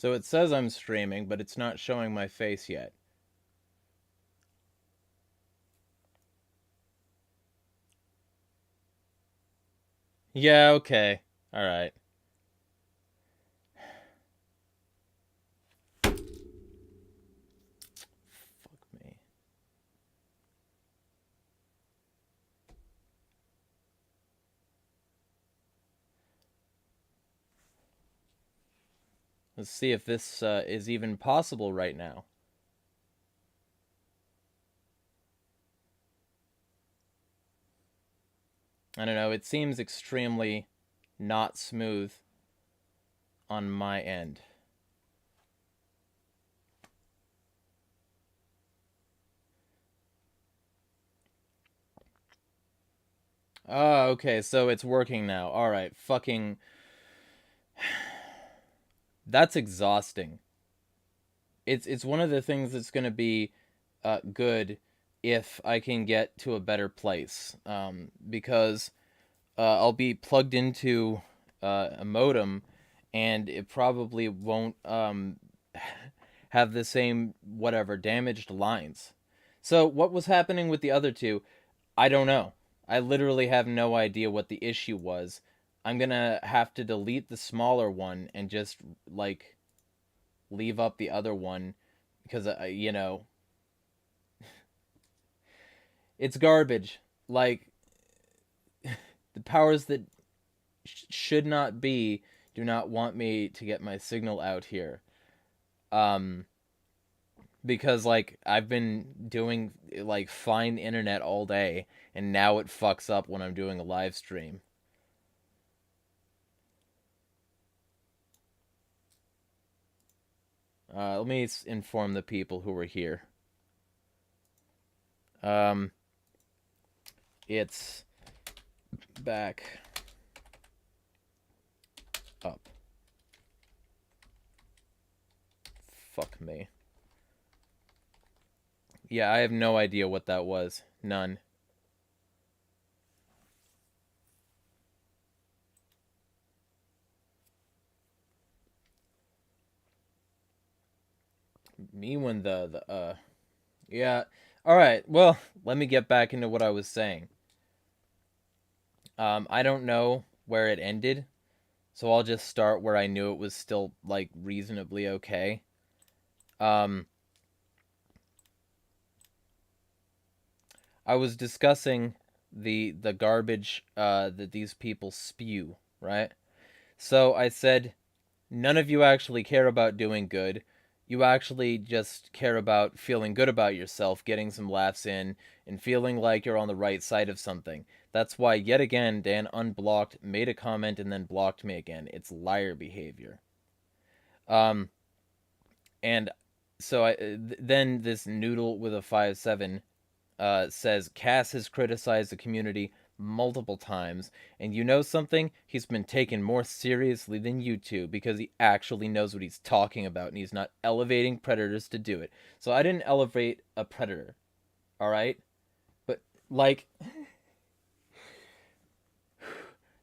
So it says I'm streaming, but it's not showing my face yet. Yeah, okay. Alright. Fuck me. Let's see if this is even possible right now. I don't know, it seems extremely not smooth on my end. Oh, okay, so it's working now. Alright, fucking... That's exhausting. It's one of the things that's going to be good if I can get to a better place. Because I'll be plugged into a modem, and it probably won't have the same whatever damaged lines. So what was happening with the other two? I don't know. I literally have no idea what the issue was. I'm gonna have to delete the smaller one and just like leave up the other one because it's garbage. Like the powers that should not be do not want me to get my signal out here. Um because like I've been doing like fine internet all day and now it fucks up when I'm doing a live stream. Let me inform the people who are here. Um it's back up. Fuck me. Yeah, I have no idea what that was. None. Me when the yeah. All right. Well, let me get back into what I was saying. I don't know where it ended, so I'll just start where I knew it was still like reasonably okay. Um I was discussing the garbage that these people spew, right? So I said none of you actually care about doing good. You actually just care about feeling good about yourself, getting some laughs in, and feeling like you're on the right side of something. That's why, yet again, Dan unblocked, made a comment, and then blocked me again. It's liar behavior. Um, and so then this noodle with a 5-7 says Cass has criticized the community multiple times, and you know something? He's been taken more seriously than you two because he actually knows what he's talking about, and he's not elevating predators to do it. So I didn't elevate a predator, all right? But like,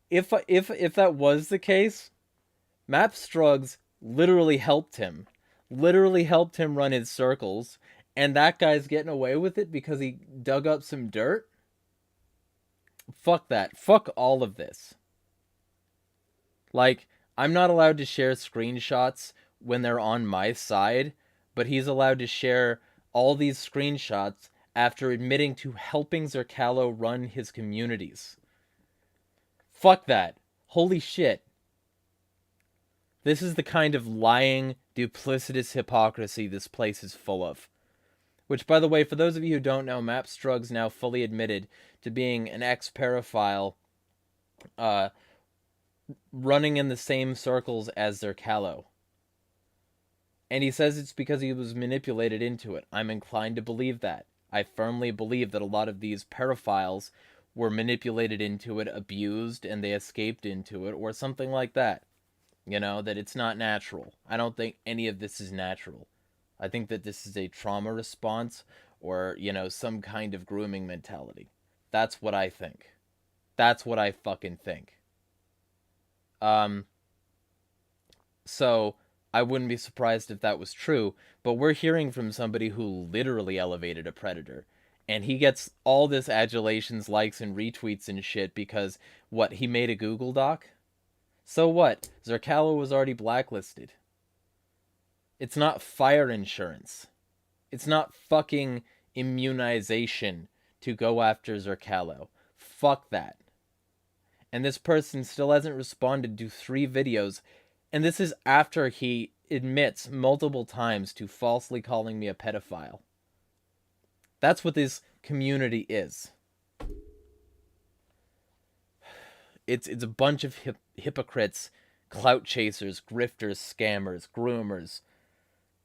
if that was the case, Map Strugs literally helped him run his circles, and that guy's getting away with it because he dug up some dirt. Fuck that. Fuck all of this. Like, I'm not allowed to share screenshots when they're on my side, but he's allowed to share all these screenshots after admitting to helping Zerkalo run his communities. Fuck that. Holy shit. This is the kind of lying, duplicitous hypocrisy this place is full of. Which, by the way, for those of you who don't know, Mapstrug's now fully admitted to being an ex-paraphile running in the same circles as Zerkalo. And he says it's because he was manipulated into it. I'm inclined to believe that. I firmly believe that a lot of these paraphiles were manipulated into it, abused, and they escaped into it, or something like that. That it's not natural. I don't think any of this is natural. I think that this is a trauma response or, some kind of grooming mentality. That's what I think. That's what I fucking think. Um, so I wouldn't be surprised if that was true, but we're hearing from somebody who literally elevated a predator. And he gets all this adulations, likes, and retweets and shit because, what, he made a Google Doc? So what? Zerkalo was already blacklisted. It's not fire insurance. It's not fucking immunization to go after Zerkalo. Fuck that. And this person still hasn't responded to 3 videos, and this is after he admits multiple times to falsely calling me a pedophile. That's what this community is. It's a bunch of hypocrites, clout chasers, grifters, scammers, groomers,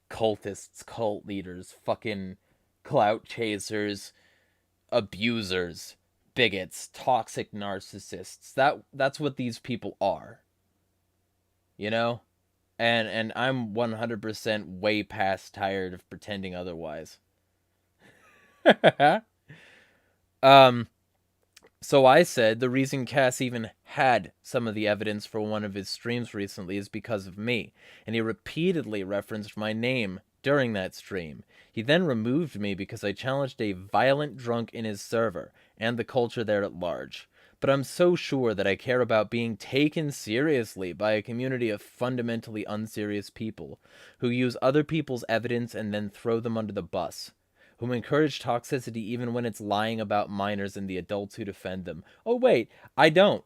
cultists, cult leaders, fucking clout chasers, abusers, bigots, toxic narcissists. That's what these people are. You know? And I'm 100% way past tired of pretending otherwise. So I said the reason Cass even had some of the evidence for one of his streams recently is because of me, and he repeatedly referenced my name during that stream. He then removed me because I challenged a violent drunk in his server, and the culture there at large. But I'm so sure that I care about being taken seriously by a community of fundamentally unserious people, who use other people's evidence and then throw them under the bus, whom encourage toxicity even when it's lying about minors and the adults who defend them. Oh wait, I don't.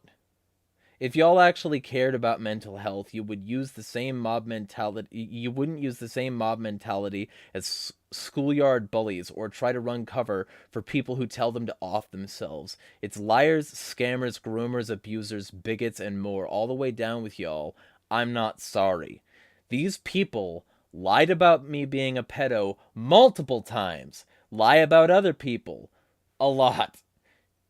If y'all actually cared about mental health, you would use the same mob mentality. You wouldn't use the same mob mentality as schoolyard bullies or try to run cover for people who tell them to off themselves. It's liars, scammers, groomers, abusers, bigots, and more, all the way down with y'all. I'm not sorry. These people lied about me being a pedo multiple times, lie about other people a lot,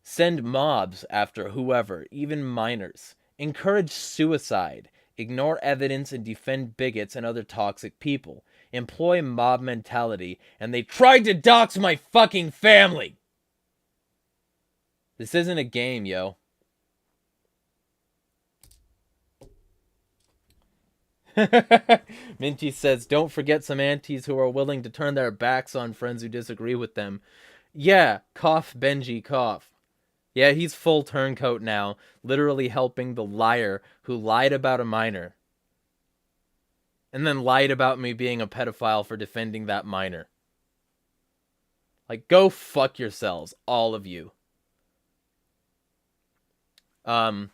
send mobs after whoever, even minors, encourage suicide, ignore evidence and defend bigots and other toxic people, employ mob mentality, and they tried to dox my fucking family! This isn't a game, yo. Minty says, don't forget some aunties who are willing to turn their backs on friends who disagree with them. Yeah, cough, Benji, cough. Yeah, he's full turncoat now, literally helping the liar who lied about a minor. And then lied about me being a pedophile for defending that minor. Like, go fuck yourselves, all of you. And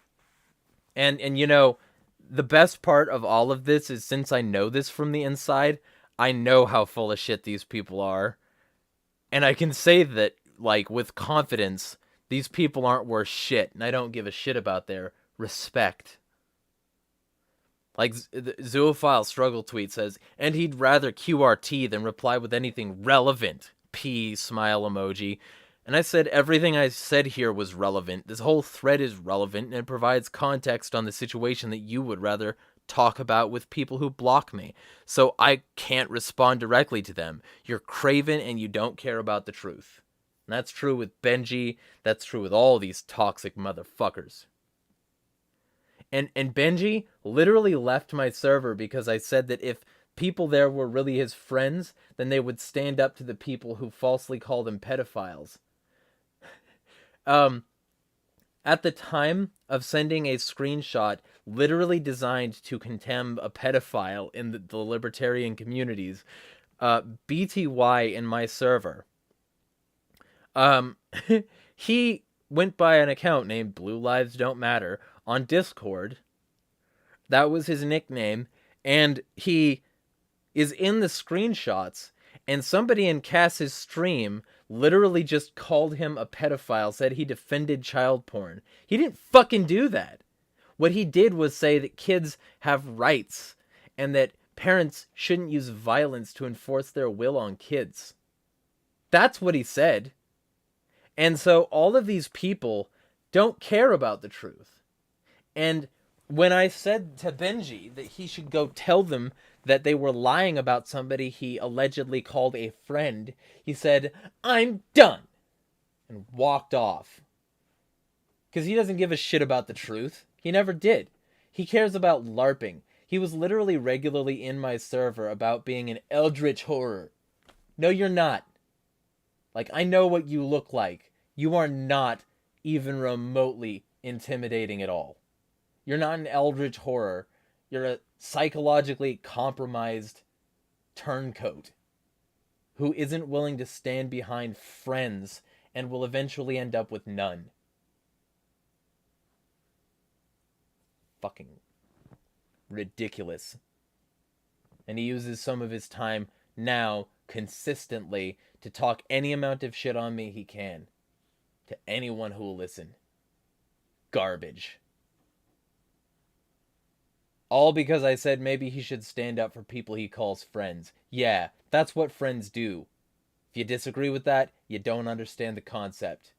you know, the best part of all of this is, since I know this from the inside, I know how full of shit these people are. And I can say that, like, with confidence, these people aren't worth shit, and I don't give a shit about their respect. Like, Zoophile Struggle Tweet says, and he'd rather QRT than reply with anything relevant. P smile emoji. And I said everything I said here was relevant. This whole thread is relevant, and it provides context on the situation that you would rather talk about with people who block me. So I can't respond directly to them. You're craven and you don't care about the truth. And that's true with Benji. That's true with all these toxic motherfuckers. And Benji literally left my server because I said that if people there were really his friends, then they would stand up to the people who falsely called him pedophiles. At the time of sending a screenshot literally designed to condemn a pedophile in the libertarian communities, BTY in my server, he went by an account named Blue Lives Don't Matter on Discord. That was his nickname, and he is in the screenshots, and somebody in Cass's stream literally just called him a pedophile, said he defended child porn. He didn't fucking do that. What he did was say that kids have rights, and that parents shouldn't use violence to enforce their will on kids. That's what he said. And so all of these people don't care about the truth. And when I said to Benji that he should go tell them that they were lying about somebody he allegedly called a friend, he said, "I'm done," and walked off. Because he doesn't give a shit about the truth. He never did. He cares about LARPing. He was literally regularly in my server about being an eldritch horror. No, you're not. Like, I know what you look like. You are not even remotely intimidating at all. You're not an eldritch horror. You're a psychologically compromised turncoat who isn't willing to stand behind friends and will eventually end up with none. Fucking ridiculous. And he uses some of his time now consistently to talk any amount of shit on me he can to anyone who will listen. Garbage. All because I said maybe he should stand up for people he calls friends. Yeah, that's what friends do. If you disagree with that, you don't understand the concept.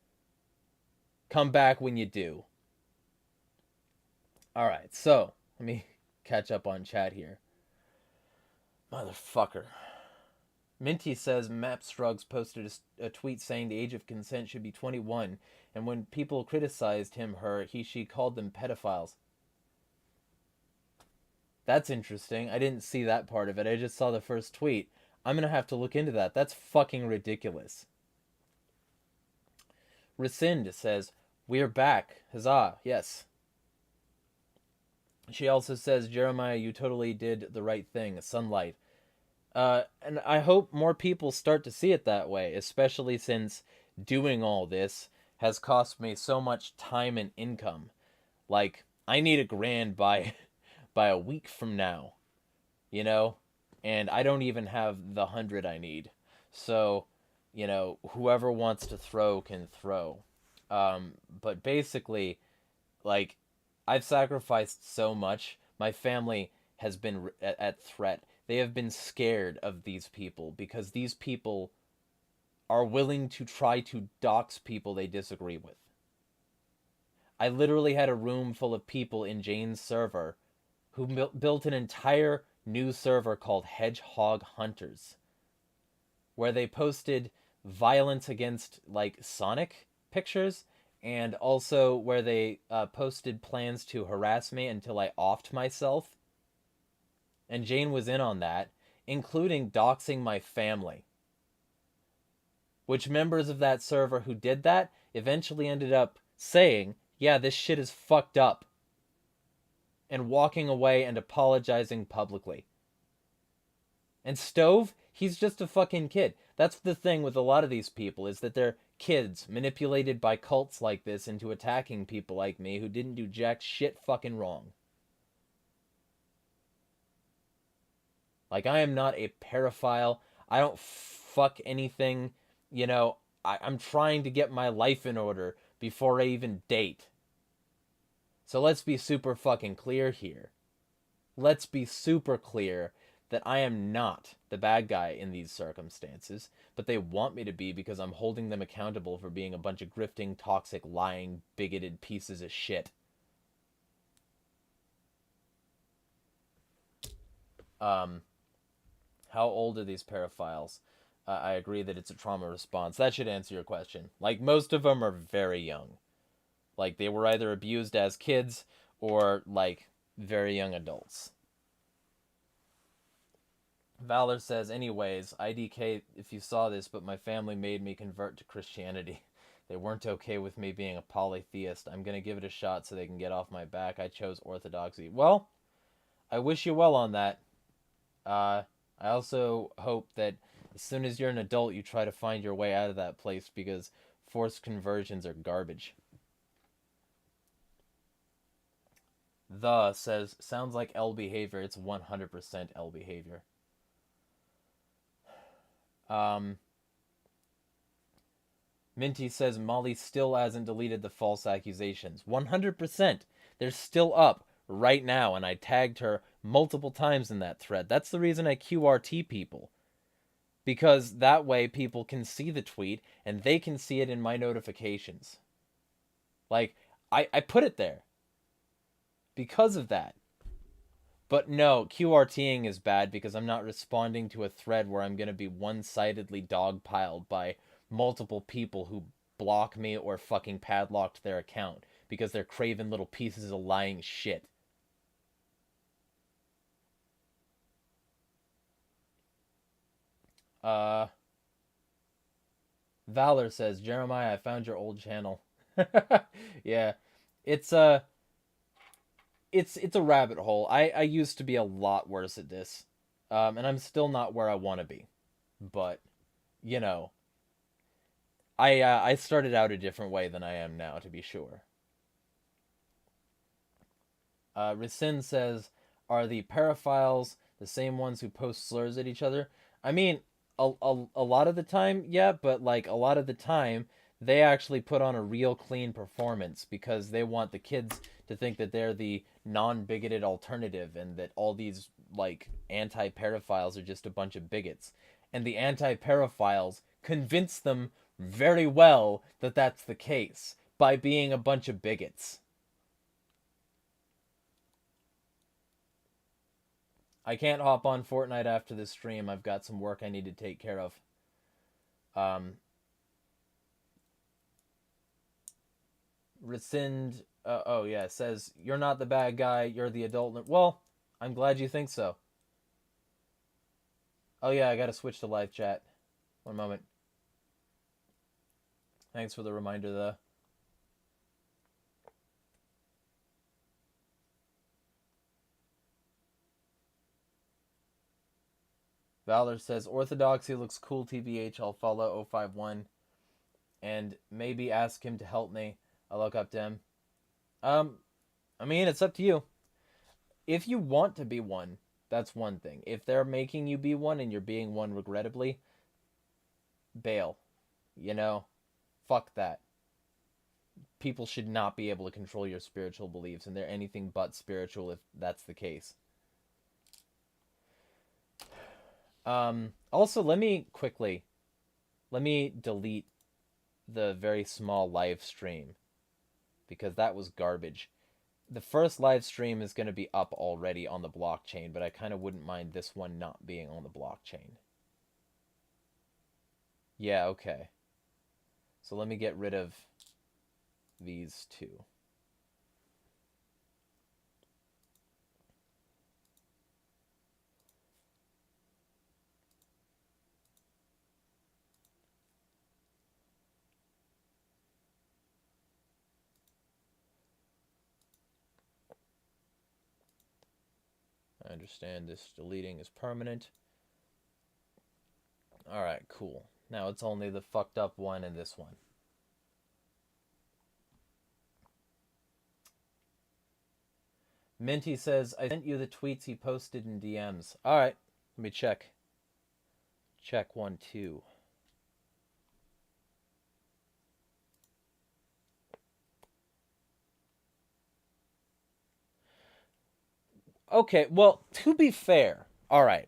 Come back when you do. Alright, so, let me catch up on chat here. Motherfucker. Minty says Map Strugs posted a tweet saying the age of consent should be 21, and when people criticized him, she called them pedophiles. That's interesting. I didn't see that part of it. I just saw the first tweet. I'm gonna have to look into that. That's fucking ridiculous. Rescind says, we're back. Huzzah. Yes. She also says, Jeremiah, you totally did the right thing. Sunlight. And I hope more people start to see it that way, especially since doing all this has cost me so much time and income. Like, I need $1,000 by a week from now, you know? And I don't even have the 100 I need. So, you know, whoever wants to throw can throw. But basically, like, I've sacrificed so much. My family has been at threat. They have been scared of these people because these people are willing to try to dox people they disagree with. I literally had a room full of people in Jane's server who built an entire new server called Hedgehog Hunters, where they posted violence against, like, Sonic pictures, and also where they posted plans to harass me until I offed myself. And Jane was in on that, including doxing my family. Which members of that server who did that eventually ended up saying, yeah, this shit is fucked up, and walking away and apologizing publicly. And Stove, he's just a fucking kid. That's the thing with a lot of these people, is that they're kids manipulated by cults like this into attacking people like me who didn't do jack shit fucking wrong. Like, I am not a pedophile. I don't fuck anything. You know, I'm trying to get my life in order before I even date. So let's be super fucking clear here. Let's be super clear that I am not the bad guy in these circumstances, but they want me to be because I'm holding them accountable for being a bunch of grifting, toxic, lying, bigoted pieces of shit. How old are these pedophiles? I agree that it's a trauma response. That should answer your question. Like, most of them are very young. Like, they were either abused as kids or, like, very young adults. Valor says, anyways, IDK, if you saw this, but my family made me convert to Christianity. They weren't okay with me being a polytheist. I'm gonna give it a shot so they can get off my back. I chose orthodoxy. Well, I wish you well on that. I also hope that as soon as you're an adult, you try to find your way out of that place, because forced conversions are garbage. The says, sounds like L behavior. It's 100% L behavior. Minty says Molly still hasn't deleted the false accusations. 100%. They're still up right now, and I tagged her multiple times in that thread. That's the reason I QRT people. Because that way people can see the tweet, and they can see it in my notifications. Like, I put it there because of that. But no, QRTing is bad because I'm not responding to a thread where I'm going to be one-sidedly dogpiled by multiple people who block me or fucking padlocked their account because they're craven little pieces of lying shit. Uh, Valor says, Jeremiah, I found your old channel. Yeah, it's it's a rabbit hole. I used to be a lot worse at this, and I'm still not where I want to be. But you know, I started out a different way than I am now, to be sure. Racine says, are the paraphiles the same ones who post slurs at each other? I mean, a lot of the time, yeah, but like a lot of the time, they actually put on a real clean performance because they want the kids to think that they're the non-bigoted alternative and that all these like anti-paraphiles are just a bunch of bigots. And the anti-paraphiles convince them very well that that's the case by being a bunch of bigots. I can't hop on Fortnite after this stream. I've got some work I need to take care of. Um, Rescind. Oh yeah, it says you're not the bad guy. You're the adult. Well, I'm glad you think so. Oh yeah, I gotta switch to live chat. One moment. Thanks for the reminder, though. Valor says Orthodoxy looks cool. TBH. I'll follow 051 and maybe ask him to help me. I look up to him. I mean, it's up to you. If you want to be one, that's one thing. If they're making you be one and you're being one regrettably, bail. You know, fuck that. People should not be able to control your spiritual beliefs, and they're anything but spiritual if that's the case. Also, let me delete the very small live stream because that was garbage. The first live stream is going to be up already on the blockchain, but I kind of wouldn't mind this one not being on the blockchain. Yeah, okay. So let me get rid of these two. I understand this deleting is permanent. Alright, cool. Now it's only the fucked up one and this one. Minty says, I sent you the tweets he posted in DMs. Alright, let me check. Check 1, 2. Okay, well, to be fair, alright.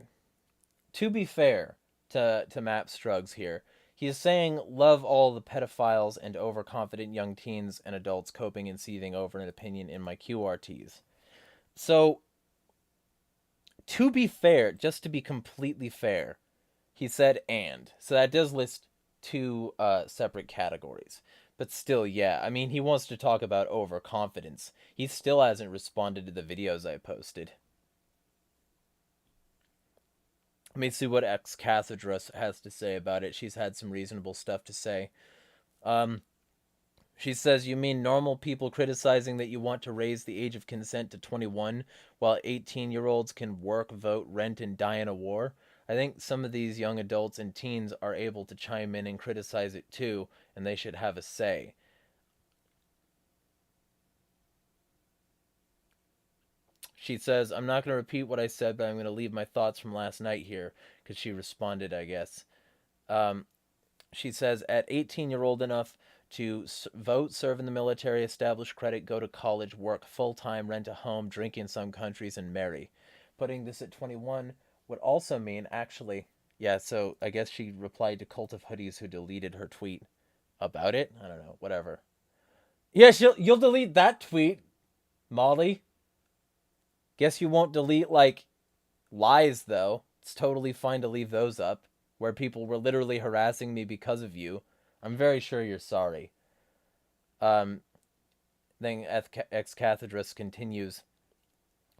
To be fair to Map Strugs here, he is saying, love all the pedophiles and overconfident young teens and adults coping and seething over an opinion in my QRTs. So, to be fair, just to be completely fair, he said and. So that does list two separate categories. But still, yeah, I mean, he wants to talk about overconfidence. He still hasn't responded to the videos I posted. Let me see what xingezsdadger has to say about it. She's had some reasonable stuff to say. She says, you mean normal people criticizing that you want to raise the age of consent to 21 while 18-year-olds can work, vote, rent, and die in a war? I think some of these young adults and teens are able to chime in and criticize it too, and they should have a say. She says, I'm not going to repeat what I said, but I'm going to leave my thoughts from last night here, because she responded, I guess. She says, at 18-year-old enough to vote, serve in the military, establish credit, go to college, work full-time, rent a home, drink in some countries, and marry. Putting this at 21 would also mean, actually, yeah, so I guess she replied to Cult of Hoodies who deleted her tweet about it. I don't know, whatever. Yeah, you'll delete that tweet, Molly. Guess you won't delete, like, lies, though. It's totally fine to leave those up, where people were literally harassing me because of you. I'm very sure you're sorry. Then xingezsdadger continues.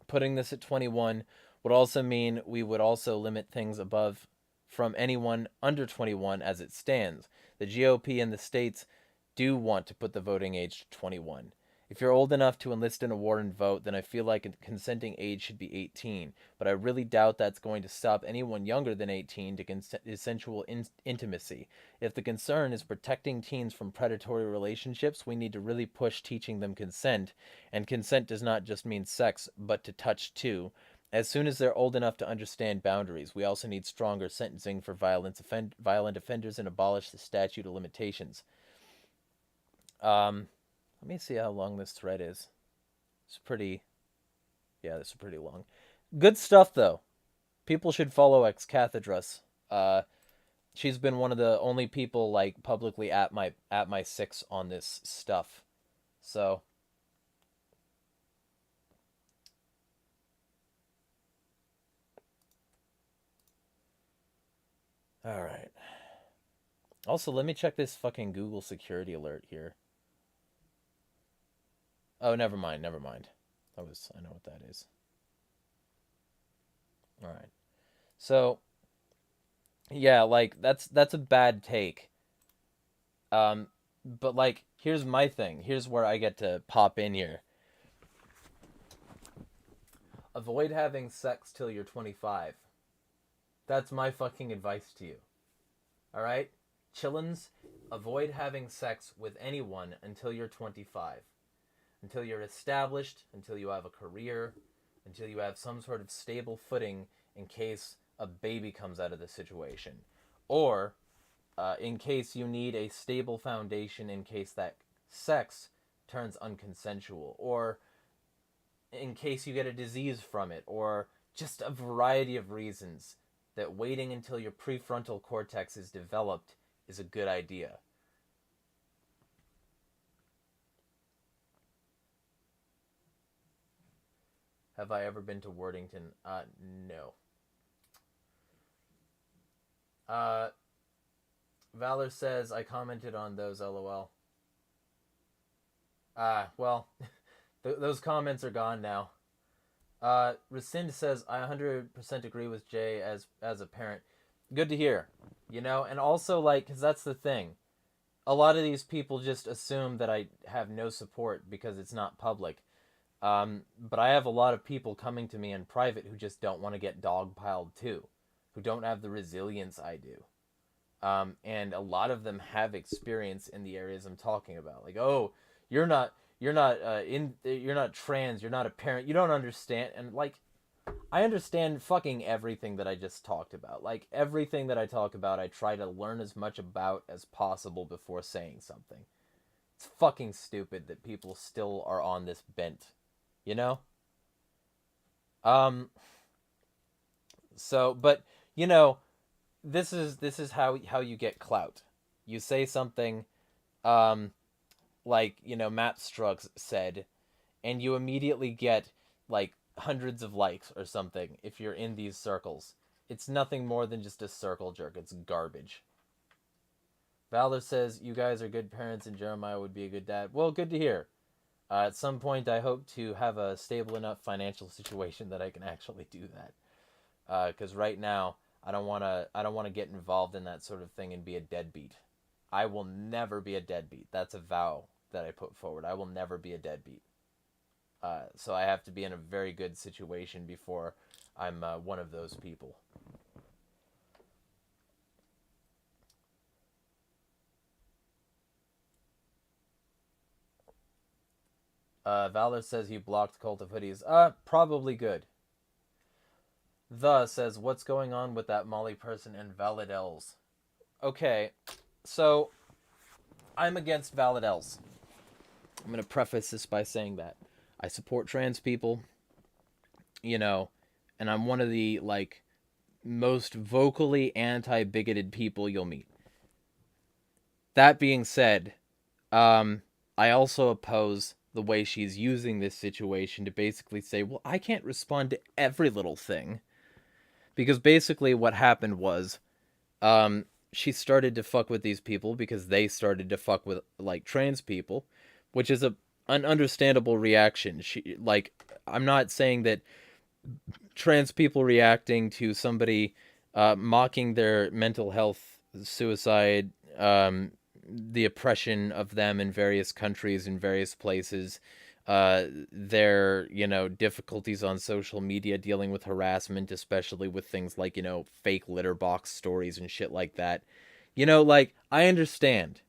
Putting this at 21 would also mean we would also limit things above from anyone under 21 as it stands. The GOP in the states do want to put the voting age to 21. If you're old enough to enlist in a war and vote, then I feel like a consenting age should be 18. But I really doubt that's going to stop anyone younger than 18 to consensual intimacy. If the concern is protecting teens from predatory relationships, we need to really push teaching them consent. And consent does not just mean sex, but to touch too. As soon as they're old enough to understand boundaries, we also need stronger sentencing for violent offenders and abolish the statute of limitations. Let me see how long this thread is. It's pretty... Yeah, this is pretty long. Good stuff, though. People should follow Ex Cathedras. She's been one of the only people, like, publicly at my six on this stuff. So... Alright. Also, let me check this fucking Google security alert here. Oh, never mind. I know what that is. All right. So, yeah, like that's a bad take. But like here's my thing. Here's where I get to pop in here. Avoid having sex till you're 25. That's my fucking advice to you. All right? Chillins, avoid having sex with anyone until you're 25. Until you're established, until you have a career, until you have some sort of stable footing in case a baby comes out of the situation. Or in case you need a stable foundation in case that sex turns unconsensual. Or in case you get a disease from it. Or just a variety of reasons that waiting until your prefrontal cortex is developed is a good idea. Have I ever been to Worthington? No. Valor says, I commented on those, lol. Well, those comments are gone now. Rescind says, I 100% agree with Jay as a parent. Good to hear. You know, and also, like, because that's the thing. A lot of these people just assume that I have no support because it's not public. But I have a lot of people coming to me in private who just don't want to get dogpiled too, who don't have the resilience I do. And a lot of them have experience in the areas I'm talking about. Like, oh, you're not trans, you're not a parent, you don't understand. And like, I understand fucking everything that I just talked about. Like, everything that I talk about, I try to learn as much about as possible before saying something. It's fucking stupid that people still are on this bent. You know? So, but, you know, this is how you get clout. You say something, like, you know, Matt Struggs said, and you immediately get, like, hundreds of likes or something if you're in these circles. It's nothing more than just a circle jerk. It's garbage. Valor says, you guys are good parents and Jeremiah would be a good dad. Well, good to hear. At some point, I hope to have a stable enough financial situation that I can actually do that. Because right now, I don't want to get involved in that sort of thing and be a deadbeat. I will never be a deadbeat. That's a vow that I put forward. I will never be a deadbeat. So I have to be in a very good situation before I'm one of those people. Valor says you blocked Cult of Hoodies. Probably good. The says, what's going on with that Molly person and Validels? Okay, so I'm against Validels. I'm going to preface this by saying that. I support trans people, you know, and I'm one of the, like, most vocally anti-bigoted people you'll meet. That being said, I also oppose the way she's using this situation to basically say, well, I can't respond to every little thing. Because basically what happened was, she started to fuck with these people because they started to fuck with, like, trans people, which is an understandable reaction. I'm not saying that trans people reacting to somebody mocking their mental health, suicide, the oppression of them in various countries, in various places, their, difficulties on social media, dealing with harassment, especially with things like, fake litter box stories and shit like that. Like, I understand.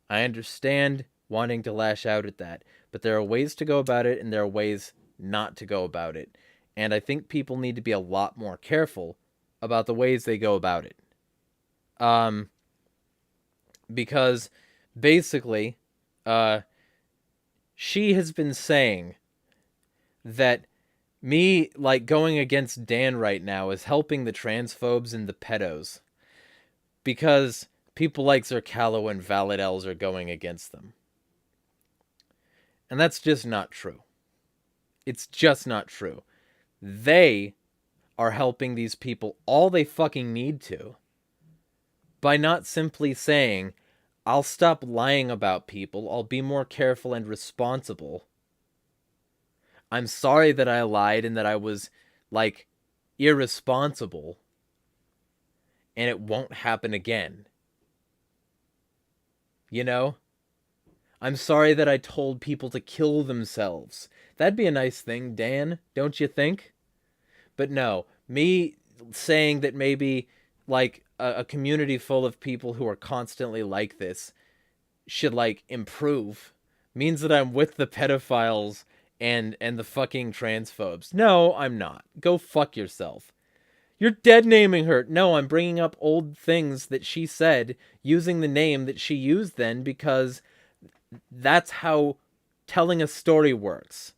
I understand wanting to lash out at that, but there are ways to go about it and there are ways not to go about it. And I think people need to be a lot more careful about the ways they go about it. Um, because basically, she has been saying that me, like, going against Dan right now is helping the transphobes and the pedos. Because people like Zerkalo and Validels are going against them. And that's just not true. It's just not true. They are helping these people all they fucking need to by not simply saying, I'll stop lying about people, I'll be more careful and responsible. I'm sorry that I lied and that I was, like, irresponsible, and it won't happen again. I'm sorry that I told people to kill themselves. That'd be a nice thing, Dan, don't you think? But no, me saying that maybe, like, a community full of people who are constantly like this should, like, improve means that I'm with the pedophiles and the fucking transphobes. No, I'm not. Go fuck yourself. You're dead naming her. No, I'm bringing up old things that she said using the name that she used then because that's how telling a story works.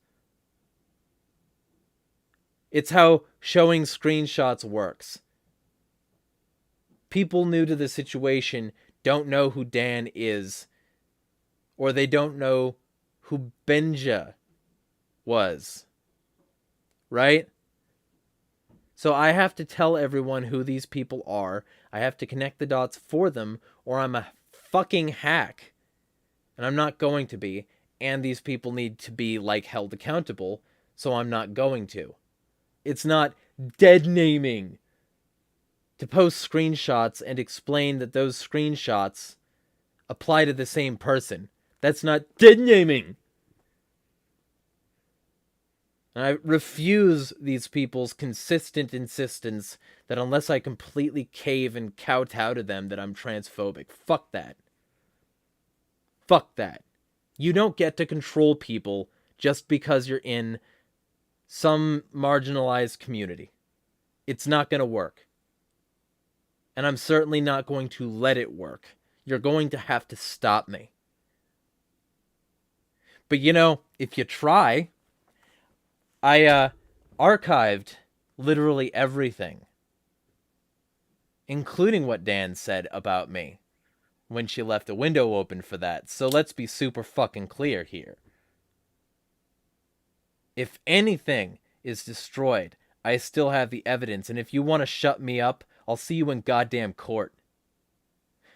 It's how showing screenshots works. People new to the situation don't know who Dan is, or they don't know who Benja was. Right? So I have to tell everyone who these people are. I have to connect the dots for them, or I'm a fucking hack. And I'm not going to be. And these people need to be, like, held accountable, so I'm not going to. It's not dead naming to post screenshots and explain that those screenshots apply to the same person. That's not dead naming. And I refuse these people's consistent insistence that unless I completely cave and kowtow to them that I'm transphobic. Fuck that. Fuck that. You don't get to control people just because you're in some marginalized community. It's not going to work. And I'm certainly not going to let it work. You're going to have to stop me. But if you try, I archived literally everything, including what Dan said about me when she left a window open for that. So let's be super fucking clear here. If anything is destroyed, I still have the evidence, and if you want to shut me up, I'll see you in goddamn court.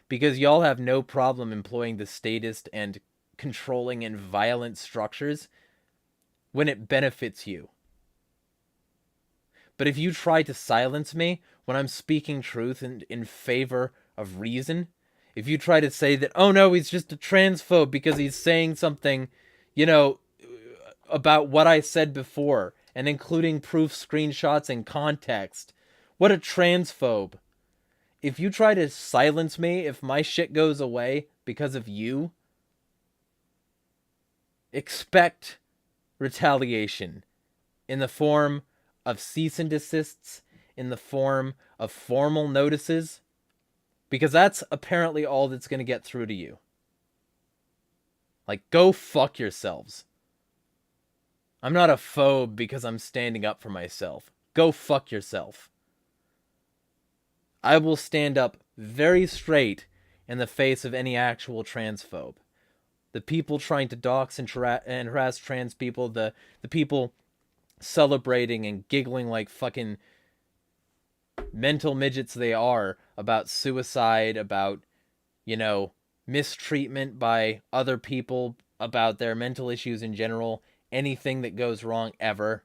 Because y'all have no problem employing the statist and controlling and violent structures when it benefits you. But if you try to silence me when I'm speaking truth and in favor of reason, if you try to say that, oh no, he's just a transphobe because he's saying something, about what I said before, and including proof, screenshots, and context. What a transphobe. If you try to silence me, if my shit goes away because of you, expect retaliation in the form of cease and desists, in the form of formal notices, because that's apparently all that's going to get through to you. Like, go fuck yourselves. I'm not a phobe because I'm standing up for myself. Go fuck yourself. I will stand up very straight in the face of any actual transphobe. The people trying to dox and harass trans people, the people celebrating and giggling like fucking mental midgets they are about suicide, about, mistreatment by other people, about their mental issues in general, anything that goes wrong ever.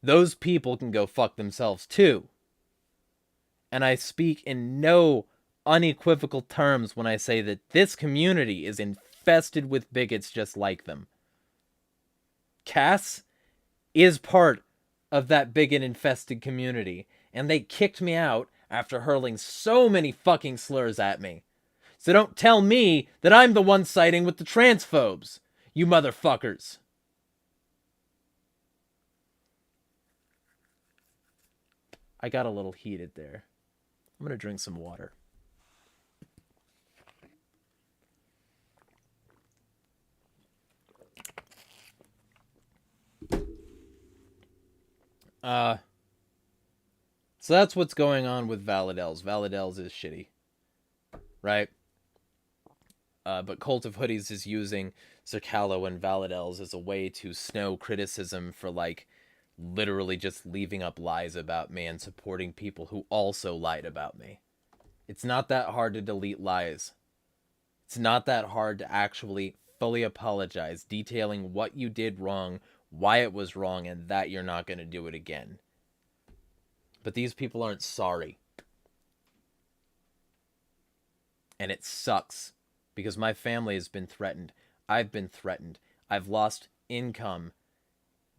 those people can go fuck themselves too. And I speak in no unequivocal terms when I say that this community is infested with bigots just like them. Cass is part of that bigot-infested community, and they kicked me out after hurling so many fucking slurs at me. So don't tell me that I'm the one siding with the transphobes, you motherfuckers. I got a little heated there. I'm gonna drink some water. So that's what's going on with Valadels. Valadels is shitty. Right? But Cult of Hoodies is using Zerkalo and Valadels as a way to snow criticism for, like, literally just leaving up lies about me and supporting people who also lied about me. It's not that hard to delete lies. It's not that hard to actually fully apologize, detailing what you did wrong, why it was wrong, and that you're not going to do it again. But these people aren't sorry. And it sucks, because my family has been threatened. I've been threatened. I've lost income,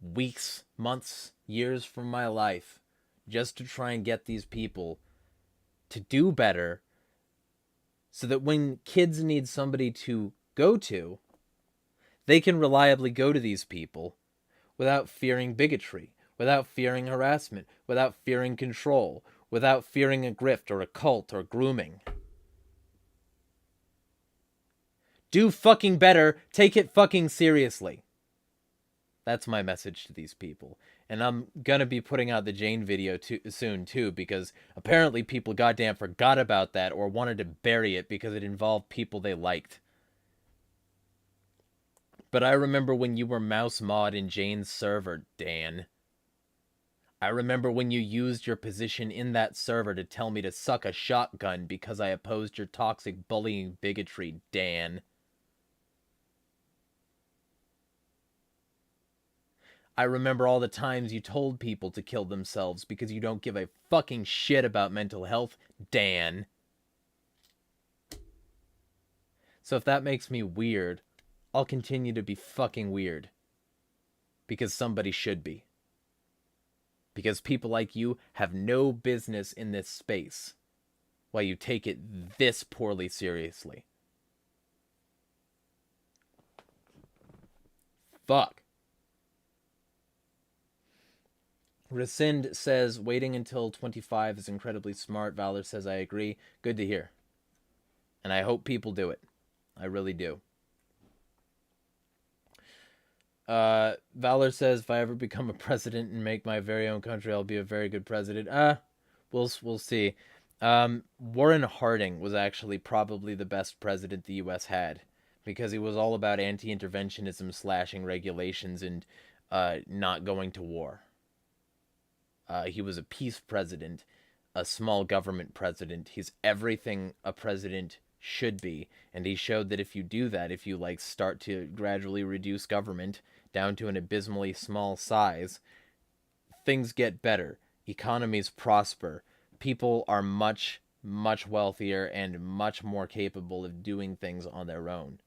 weeks, months, years from my life, just to try and get these people to do better, so that when kids need somebody to go to, they can reliably go to these people without fearing bigotry, without fearing harassment, without fearing control, without fearing a grift or a cult or grooming. Do fucking better. Take it fucking seriously. That's my message to these people. And I'm gonna be putting out the Jane video soon too, because apparently people goddamn forgot about that or wanted to bury it because it involved people they liked. But I remember when you were mouse mod in Jane's server, Dan. I remember when you used your position in that server to tell me to suck a shotgun because I opposed your toxic bullying bigotry, Dan. I remember all the times you told people to kill themselves because you don't give a fucking shit about mental health, Dan. So if that makes me weird, I'll continue to be fucking weird. Because somebody should be. Because people like you have no business in this space while you take it this poorly seriously. Fuck. Rescind says, waiting until 25 is incredibly smart. Valor says, I agree. Good to hear. And I hope people do it. I really do. Valor says, if I ever become a president and make my very own country, I'll be a very good president. We'll see. Warren Harding was actually probably the best president the U.S. had, because he was all about anti-interventionism, slashing regulations, and not going to war. He was a peace president, a small government president. He's everything a president should be. And he showed that if you do that, if you like start to gradually reduce government down to an abysmally small size, things get better. Economies prosper. People are much, much wealthier and much more capable of doing things on their own.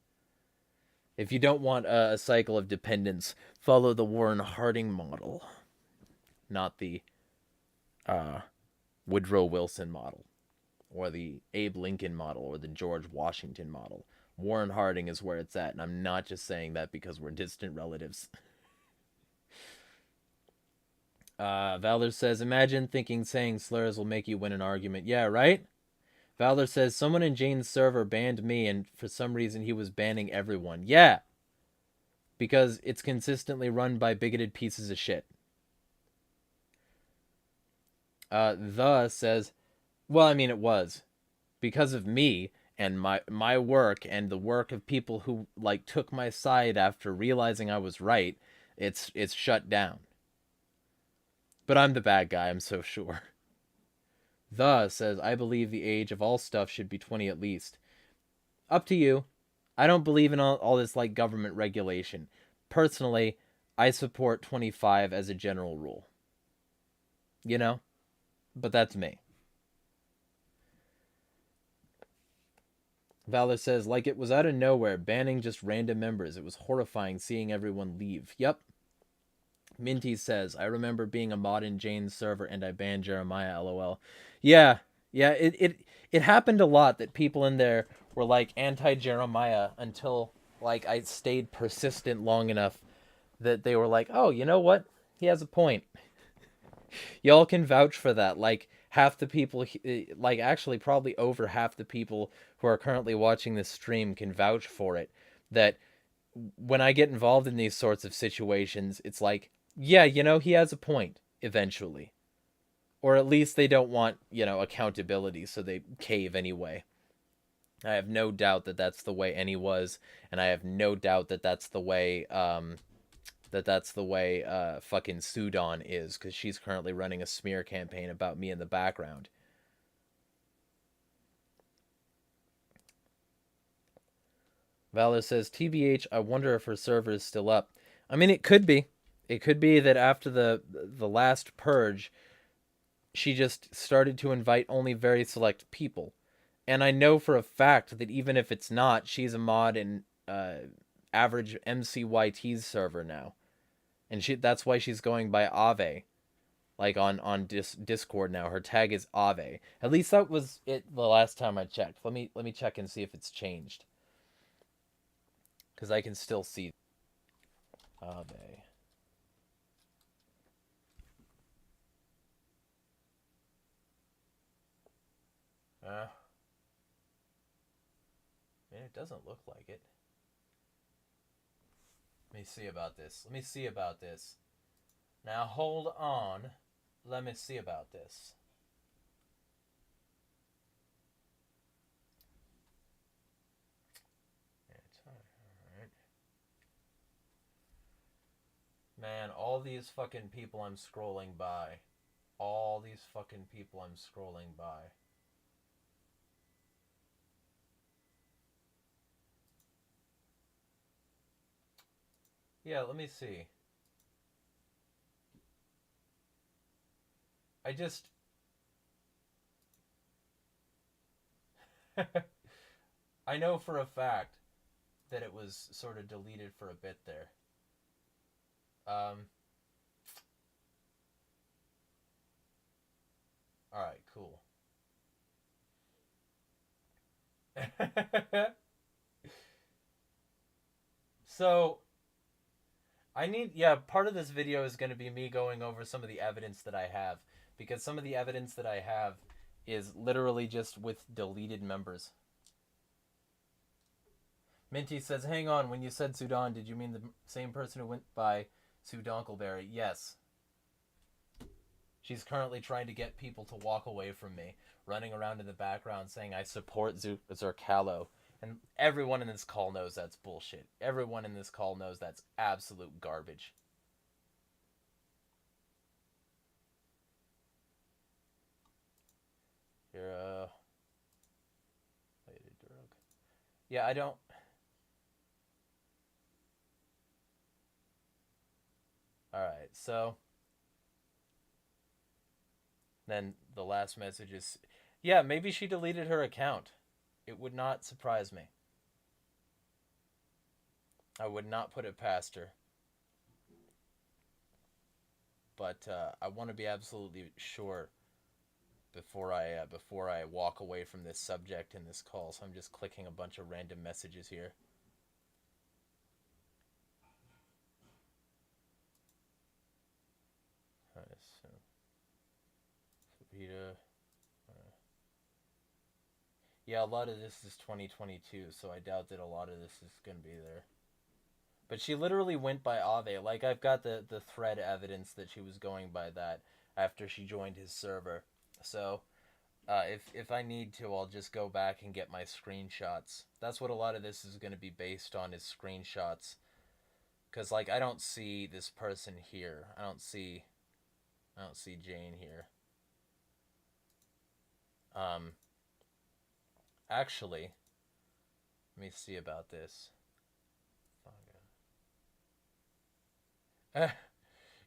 If you don't want a cycle of dependence, follow the Warren Harding model, not the Woodrow Wilson model, or the Abe Lincoln model, or the George Washington model. Warren Harding is where it's at, and I'm not just saying that because we're distant relatives. Valor says, imagine thinking saying slurs will make you win an argument. Yeah, right? Valor says, someone in Jane's server banned me, and for some reason he was banning everyone. Yeah! Because it's consistently run by bigoted pieces of shit. The says, well, I mean, it was. Because of me and my work and the work of people who, like, took my side after realizing I was right, it's shut down. But I'm the bad guy, I'm so sure. The says, I believe the age of all stuff should be 20 at least. Up to you. I don't believe in all this, like, government regulation. Personally, I support 25 as a general rule. you know? But that's me. Valor says, like it was out of nowhere, banning just random members. It was horrifying seeing everyone leave. Yep. Minty says, I remember being a mod in Jane's server and I banned Jeremiah, lol. Yeah, yeah, it happened a lot that people in there were like anti-Jeremiah until like I stayed persistent long enough that they were like, oh, you know what? He has a point. Y'all can vouch for that. Like half the people, like actually probably over half the people who are currently watching this stream can vouch for it. That when I get involved in these sorts of situations, it's like, yeah, you know, he has a point eventually. Or at least they don't want, you know, accountability, so they cave anyway. I have no doubt that that's the way Annie was, and I have no doubt that that's the way fucking Sudan is, because she's currently running a smear campaign about me in the background. Valor says, TBH, I wonder if her server is still up. I mean, it could be. It could be that after the last purge, she just started to invite only very select people. And I know for a fact that even if it's not, she's a mod in average MCYT's server now. And that's why she's going by Ave. Like on Discord now. Her tag is Ave. At least that was it the last time I checked. Let me check and see if it's changed. Because I can still see Ave. Man, it doesn't look like it. Let me see about this. Now hold on. Let me see about this. Man, all these fucking people I'm scrolling by. Yeah, let me see. I just... I know for a fact that it was sort of deleted for a bit there. Alright, cool. So, part of this video is going to be me going over some of the evidence that I have. Because some of the evidence that I have is literally just with deleted members. Minty says, hang on, when you said Sudan, did you mean the same person who went by Sue Donkleberry? Yes. She's currently trying to get people to walk away from me, running around in the background saying I support Zerkalo. And everyone in this call knows that's bullshit. Everyone in this call knows that's absolute garbage. You're Lady Drug. Yeah, I don't... Alright, so... Then the last message is... Yeah, maybe she deleted her account. It would not surprise me. I would not put it past her. But I want to be absolutely sure before I walk away from this subject in this call. So I'm just clicking a bunch of random messages here. Yeah, a lot of this is 2022, so I doubt that a lot of this is going to be there. But she literally went by Ave. Like, I've got the thread evidence that she was going by that after she joined his server. So, if I need to, I'll just go back and get my screenshots. That's what a lot of this is going to be based on, is screenshots. Because, like, I don't see this person here. I don't see Jane here. Actually, let me see about this.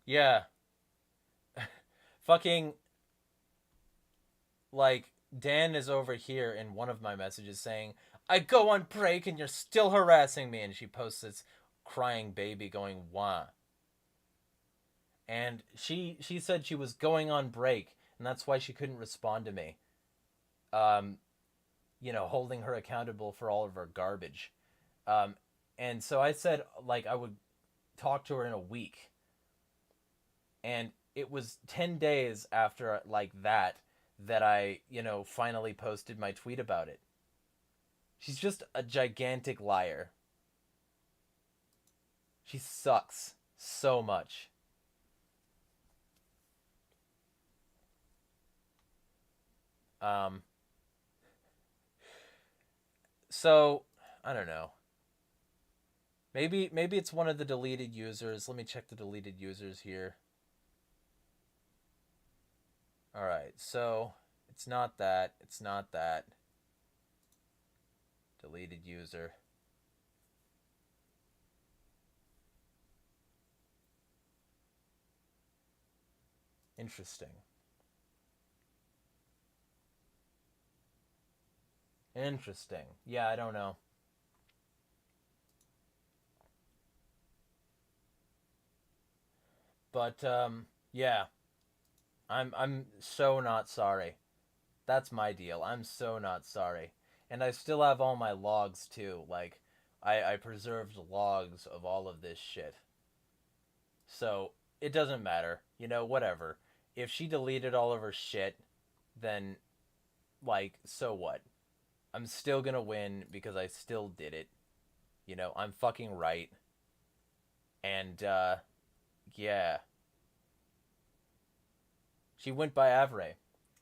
Yeah. Fucking, like, Dan is over here in one of my messages saying, I go on break and you're still harassing me. And she posts this crying baby going, wah. And she said she was going on break, and that's why she couldn't respond to me. Holding her accountable for all of her garbage. And so I said, like, I would talk to her in a week. And it was 10 days after, like, that I, finally posted my tweet about it. She's just a gigantic liar. She sucks so much. So, I don't know. Maybe it's one of the deleted users. Let me check the deleted users here. Alright, so it's not that. It's not that. Deleted user. Interesting. Interesting. Yeah, I don't know. But yeah. I'm so not sorry. That's my deal. I'm so not sorry. And I still have all my logs too. Like I preserved logs of all of this shit. So it doesn't matter. Whatever. If she deleted all of her shit, then like so what? I'm still gonna win because I still did it. I'm fucking right. And yeah. She went by Avray.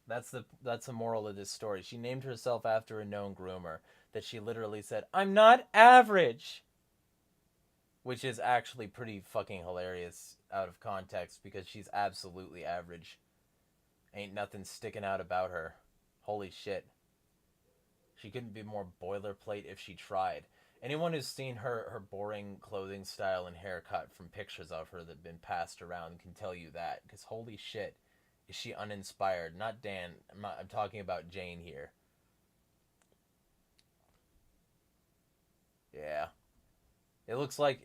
That's the moral of this story. She named herself after a known groomer that she literally said, "I'm not average." Which is actually pretty fucking hilarious out of context because she's absolutely average. Ain't nothing sticking out about her. Holy shit. She couldn't be more boilerplate if she tried. Anyone who's seen her boring clothing style and haircut from pictures of her that have been passed around can tell you that. Because holy shit, is she uninspired? Not Dan. I'm talking about Jane here. Yeah. It looks like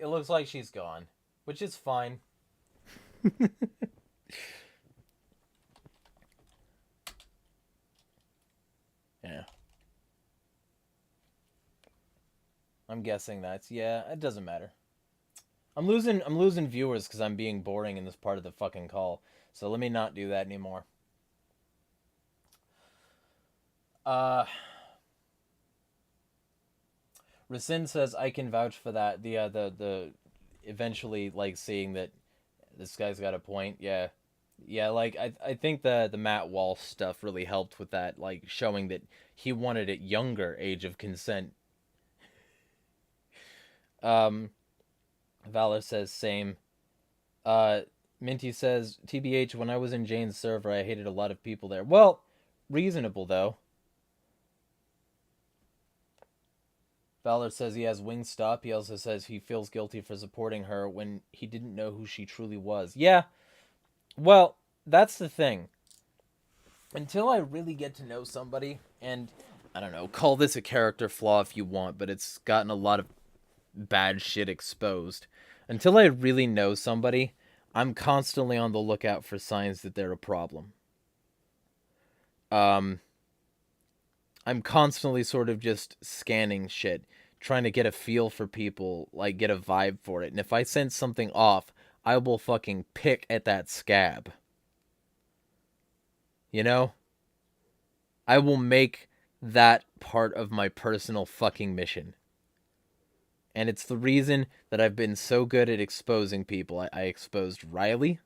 she's gone, which is fine. Yeah. I'm guessing yeah, it doesn't matter. I'm losing viewers because I'm being boring in this part of the fucking call. So let me not do that anymore. Rasin says I can vouch for that. The eventually like seeing that this guy's got a point. Yeah. Yeah, like I think the Matt Walsh stuff really helped with that, like showing that he wanted it younger age of consent. Um Valor says same. Uh Minty says TBH when I was in Jane's server I hated a lot of people there. Well, reasonable though. Valor says he has Wingstop. He also says he feels guilty for supporting her when he didn't know who she truly was. Yeah, well, that's the thing. Until I really get to know somebody, and I don't know, call this a character flaw if you want, but it's gotten a lot of bad shit exposed. Until I really know somebody, I'm constantly on the lookout for signs that they're a problem. Um, I'm constantly sort of just scanning shit, trying to get a feel for people, like get a vibe for it. And if I sense something off, I will fucking pick at that scab. You know? I will make that part of my personal fucking mission. And it's the reason that I've been so good at exposing people. I exposed Riley.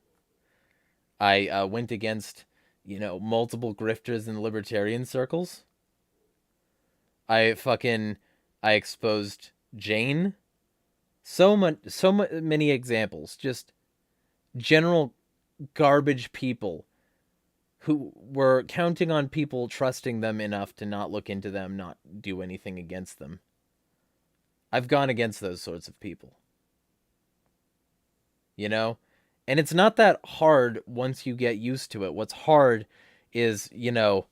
I went against, multiple grifters in libertarian circles. I exposed Jane. Many examples. Just general garbage people who were counting on people trusting them enough to not look into them, not do anything against them. I've gone against those sorts of people. And And it's not that hard once you get used to it. What's hard is, all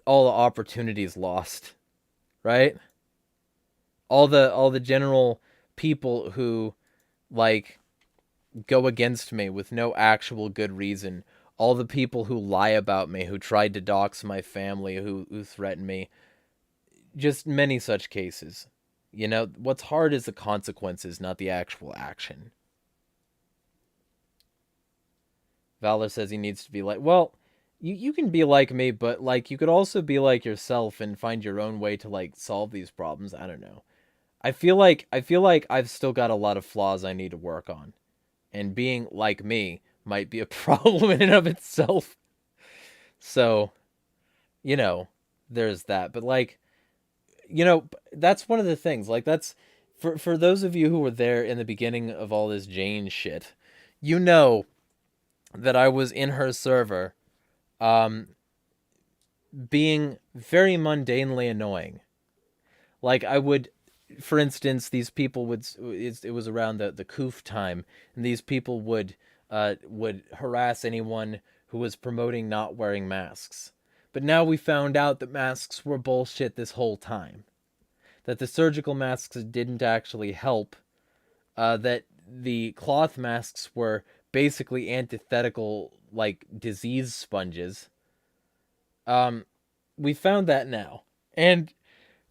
the opportunities lost, right? All the general people who like go against me with no actual good reason. All the people who lie about me, who tried to dox my family, who threaten me. Just many such cases. What's hard is the consequences, not the actual action. Valor says he needs to be like, well, you can be like me, but like you could also be like yourself and find your own way to like solve these problems. I don't know. I feel like I've still got a lot of flaws I need to work on. And being like me might be a problem in and of itself. So, there's that. But like, that's one of the things. Like that's for those of you who were there in the beginning of all this Jane shit, you know that I was in her server um being very mundanely annoying. Like I would, for instance, these people would, it was around the coof time, and these people would harass anyone who was promoting not wearing masks. But now we found out that masks were bullshit this whole time. That the surgical masks didn't actually help. That the cloth masks were basically antithetical, like disease sponges. We found that now. And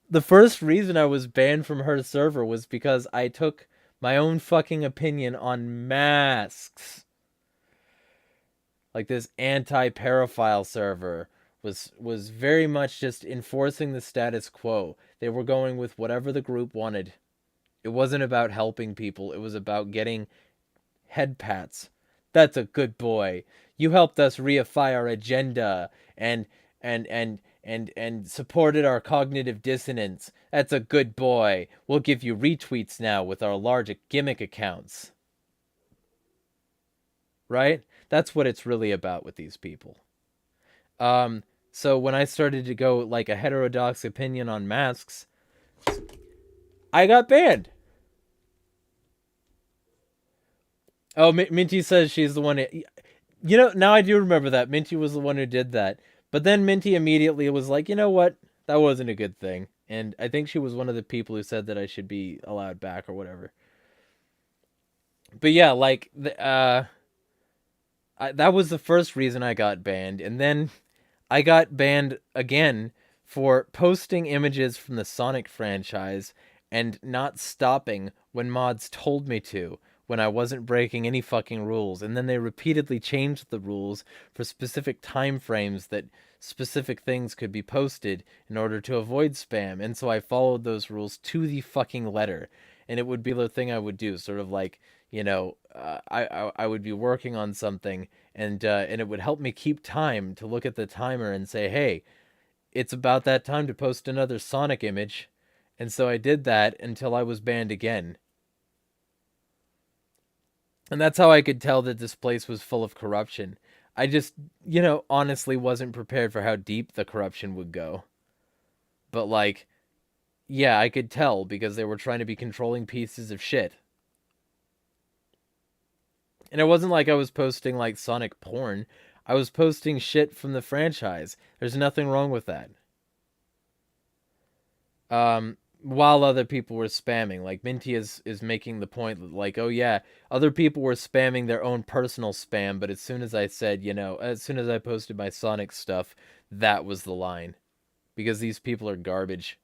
the first reason I was banned from her server was because I took my own fucking opinion on masks. Like this anti-paraphile server was very much just enforcing the status quo. They were going with whatever the group wanted. It wasn't about helping people. It was about getting head pats. That's a good boy. You helped us reify our agenda and supported our cognitive dissonance. That's a good boy. We'll give you retweets now with our large gimmick accounts. Right? That's what it's really about with these people. So when I started to go like a heterodox opinion on masks, I got banned. Oh, Minty says she's the one. Now I do remember that. Minty was the one who did that. But then Minty immediately was like, you know what? That wasn't a good thing. And I think she was one of the people who said that I should be allowed back or whatever. But yeah, like, that was the first reason I got banned. And then I got banned again for posting images from the Sonic franchise and not stopping when mods told me to, when I wasn't breaking any fucking rules. And then they repeatedly changed the rules for specific time frames that specific things could be posted in order to avoid spam. And so I followed those rules to the fucking letter. And it would be the thing I would do, sort of like, I would be working on something, and it would help me keep time to look at the timer and say, hey, it's about that time to post another Sonic image. And so I did that until I was banned again. And that's how I could tell that this place was full of corruption. I just, honestly wasn't prepared for how deep the corruption would go. But like, yeah, I could tell because they were trying to be controlling pieces of shit. And it wasn't like I was posting like Sonic porn. I was posting shit from the franchise. There's nothing wrong with that. While other people were spamming, like Minty is making the point that like, oh yeah, other people were spamming their own personal spam, but as soon as I said, as soon as I posted my Sonic stuff, that was the line. Because these people are garbage.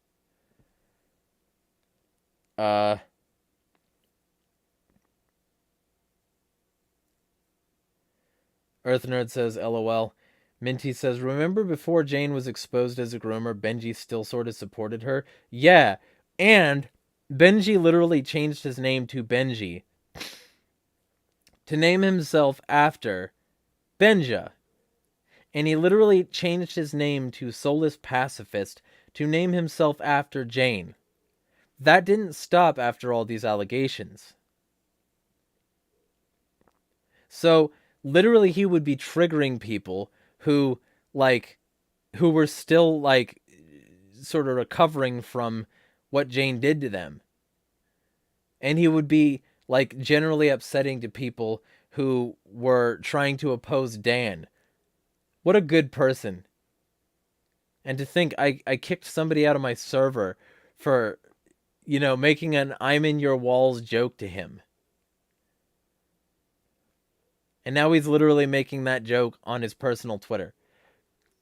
Earth Nerd says, LOL. Minty says, remember before Jane was exposed as a groomer, Benji still sort of supported her? Yeah, and Benji literally changed his name to Benji to name himself after Benja. And he literally changed his name to Soulless Pacifist to name himself after Jane. That didn't stop after all these allegations. So literally he would be triggering people who were still like sort of recovering from what Jane did to them. And he would be like generally upsetting to people who were trying to oppose Dan. What a good person. And to think I kicked somebody out of my server for, making an I'm in your walls joke to him. And now he's literally making that joke on his personal Twitter.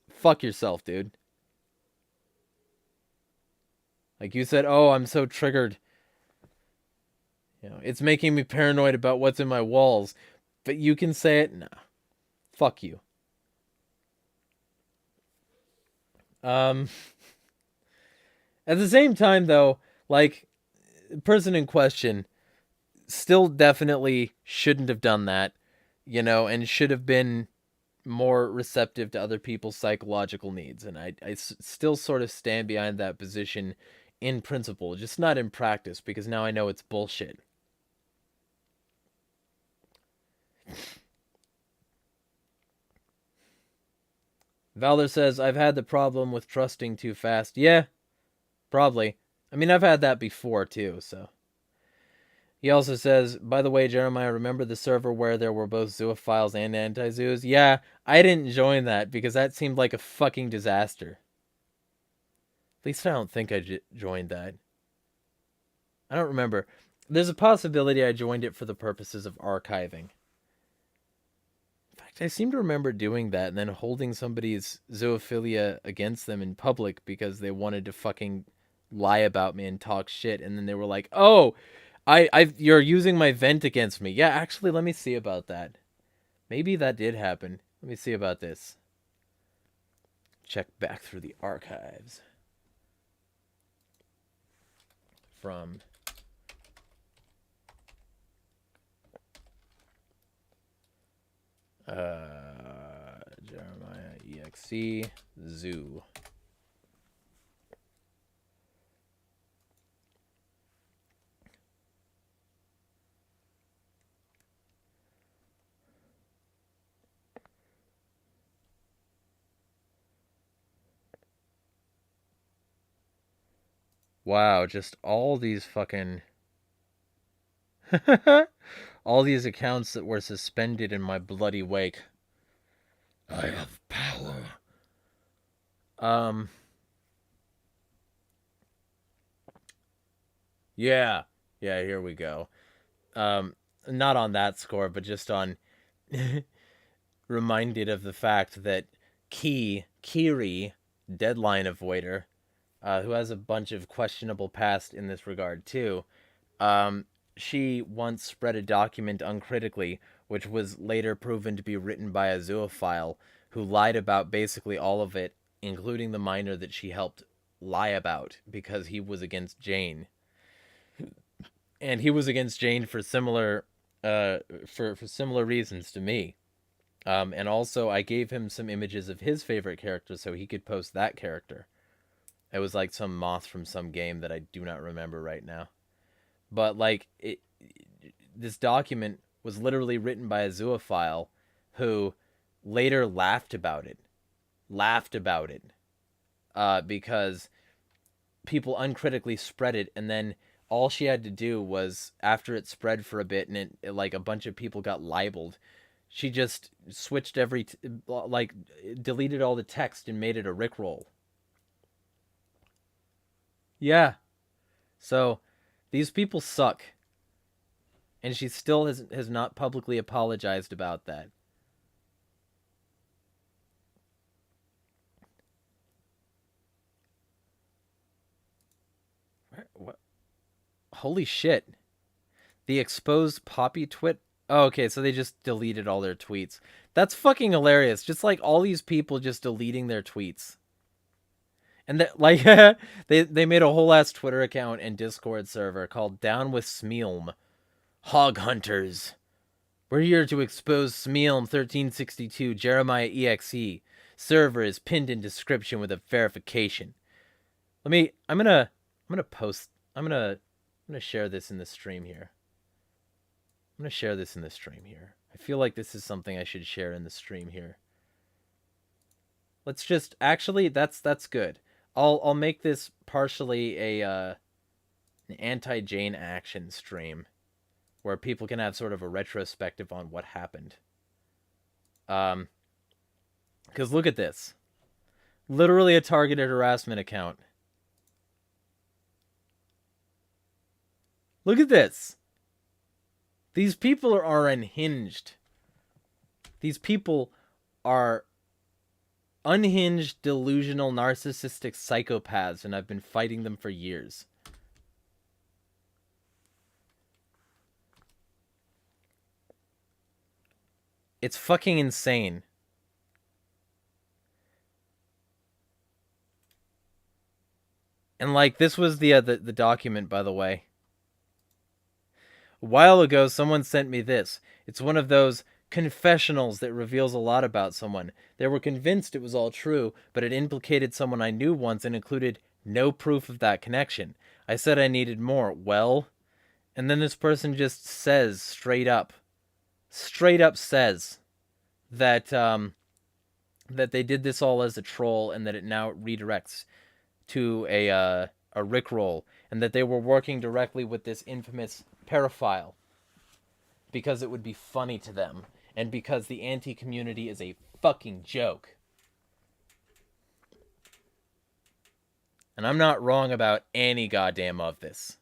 Fuck yourself, dude. Like you said, oh, I'm so triggered. It's making me paranoid about what's in my walls. But you can say it? Nah. Fuck you. At the same time, though, like, the person in question still definitely shouldn't have done that, and should have been more receptive to other people's psychological needs. And I still sort of stand behind that position in principle, just not in practice, because now I know it's bullshit. Valor says, I've had the problem with trusting too fast. Yeah, probably. I mean, I've had that before, too, so. He also says, by the way, Jeremiah, remember the server where there were both zoophiles and anti-zoos? Yeah, I didn't join that because that seemed like a fucking disaster. At least I don't think I joined that. I don't remember. There's a possibility I joined it for the purposes of archiving. In fact, I seem to remember doing that and then holding somebody's zoophilia against them in public because they wanted to fucking lie about me and talk shit. And then they were like, oh, you're using my vent against me. Yeah, actually, let me see about that. Maybe that did happen. Let me see about this. Check back through the archives. From Jeremiah EXE Zoo. Wow, just all these fucking all these accounts that were suspended in my bloody wake. I have power. Yeah, here we go. Not on that score, but just on reminded of the fact that Kiri, deadline avoider, who has a bunch of questionable past in this regard too, she once spread a document uncritically, which was later proven to be written by a zoophile who lied about basically all of it, including the minor that she helped lie about because he was against Jane. And he was against Jane for similar for similar reasons to me. And also I gave him some images of his favorite character so he could post that character. It was like some moth from some game that I do not remember right now. But like this document was literally written by a zoophile who later laughed about it. Because people uncritically spread it, and then all she had to do was, after it spread for a bit and it like a bunch of people got libeled, she just switched deleted all the text and made it a rickroll. Yeah. So these people suck. And she still has not publicly apologized about that. What? Holy shit. The exposed Poppy twit. Oh, okay, so they just deleted all their tweets. That's fucking hilarious. Just like all these people just deleting their tweets. And that, like, they made a whole ass Twitter account and Discord server called Down with Smealm. Hog Hunters. We're here to expose Smealm 1362 Jeremiah EXE. Server is pinned in description with a verification. I'm gonna share this in the stream here. I feel like this is something I should share in the stream here. Let's just, actually, that's good. I'll make this partially an anti-Jane action stream where people can have sort of a retrospective on what happened. Because look at this. Literally a targeted harassment account. Look at this. These people are unhinged. These people are unhinged, delusional, narcissistic psychopaths, and I've been fighting them for years. It's fucking insane. And like, this was the document, by the way. A while ago, someone sent me this. It's one of those confessionals that reveals a lot about someone. They were convinced it was all true, but it implicated someone I knew once and included no proof of that connection. I said I needed more. Well, and then this person just says straight up says that that they did this all as a troll and that it now redirects to a rickroll, and that they were working directly with this infamous pedophile because it would be funny to them, and because the anti-community is a fucking joke. And I'm not wrong about any goddamn of this.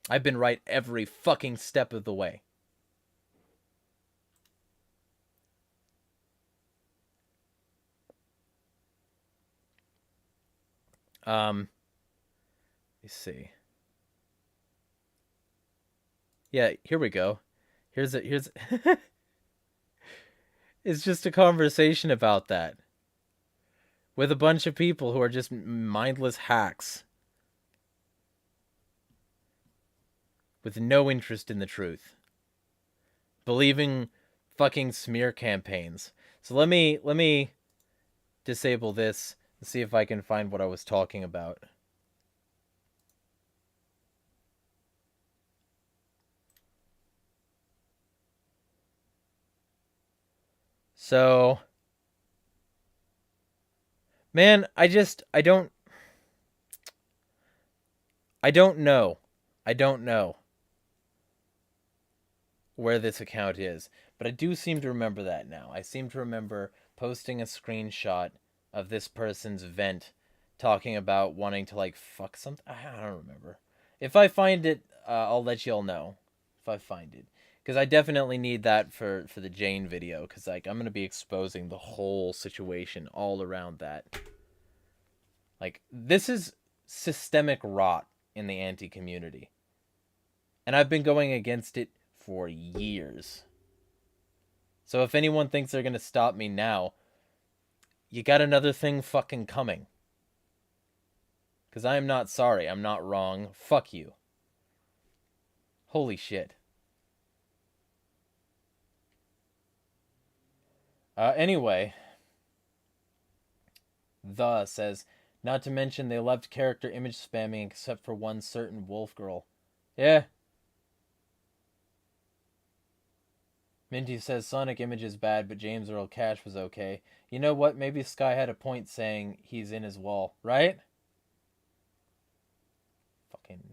I've been right every fucking step of the way. Let's see. Yeah, here we go. Here's it's just a conversation about that with a bunch of people who are just mindless hacks with no interest in the truth, believing fucking smear campaigns. So let me disable this and see if I can find what I was talking about. So, man, I don't know. I don't know where this account is, but I do seem to remember that now. I seem to remember posting a screenshot of this person's vent talking about wanting to, like, fuck something. I don't remember. If I find it, I'll let y'all know if I find it. Because I definitely need that for the Jane video. Because, like, I'm going to be exposing the whole situation all around that. Like, this is systemic rot in the anti-community. And I've been going against it for years. So if anyone thinks they're going to stop me now, you got another thing fucking coming. Because I am not sorry. I'm not wrong. Fuck you. Holy shit. Anyway, The says, not to mention they loved character image spamming except for one certain wolf girl. Yeah. Minty says, Sonic image is bad, but James Earl Cash was okay. You know what? Maybe Sky had a point saying he's in his wall, right? Fucking...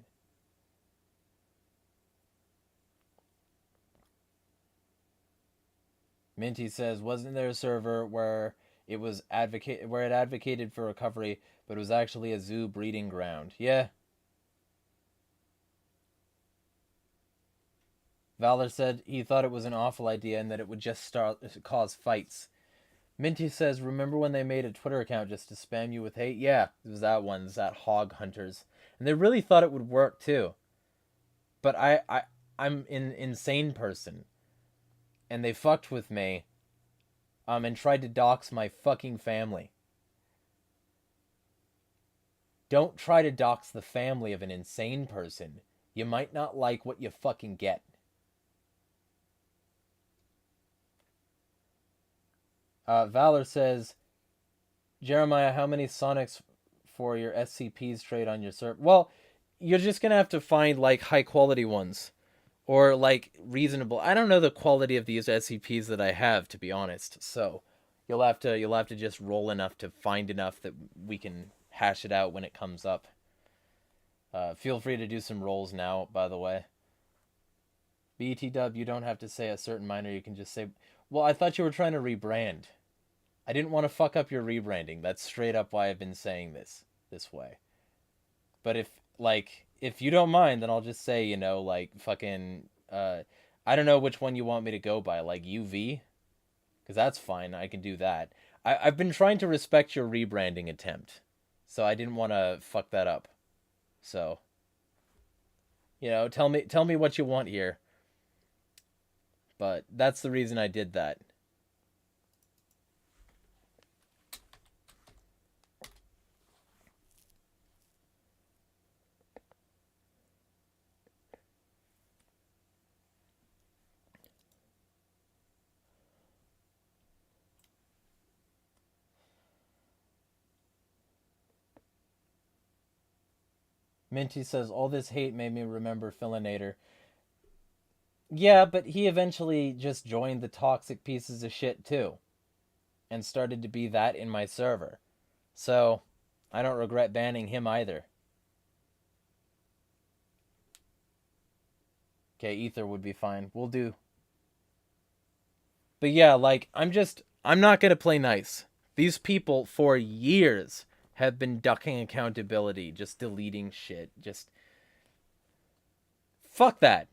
Minty says, wasn't there a server where it advocated for recovery, but it was actually a zoo breeding ground? Yeah. Valor said he thought it was an awful idea and that it would just cause fights. Minty says, remember when they made a Twitter account just to spam you with hate? Yeah, it was that one. It was that Hog Hunters. And they really thought it would work too. But I'm an insane person. And they fucked with me, and tried to dox my fucking family. Don't try to dox the family of an insane person. You might not like what you fucking get. Valor says, Jeremiah, how many Sonics for your SCPs trade on your server? Well, you're just gonna have to find, like, high quality ones. Or, like, reasonable. I don't know the quality of these SCPs that I have, to be honest. So, you'll have to just roll enough to find enough that we can hash it out when it comes up. Feel free to do some rolls now, by the way. BT-dub, you don't have to say a certain minor, you can just say... Well, I thought you were trying to rebrand. I didn't want to fuck up your rebranding. That's straight up why I've been saying this way. But if you don't mind, then I'll just say, you know, like, fucking, I don't know which one you want me to go by, like, UV? Because that's fine, I can do that. I've been trying to respect your rebranding attempt, so I didn't want to fuck that up. So, you know, tell me what you want here. But that's the reason I did that. Minty says, all this hate made me remember Fillinator. Yeah, but he eventually just joined the toxic pieces of shit too. And started to be that in my server. So, I don't regret banning him either. Okay, Ether would be fine. We'll do. But yeah, like, I'm not gonna play nice. These people, for years, have been ducking accountability, just deleting shit, just... Fuck that.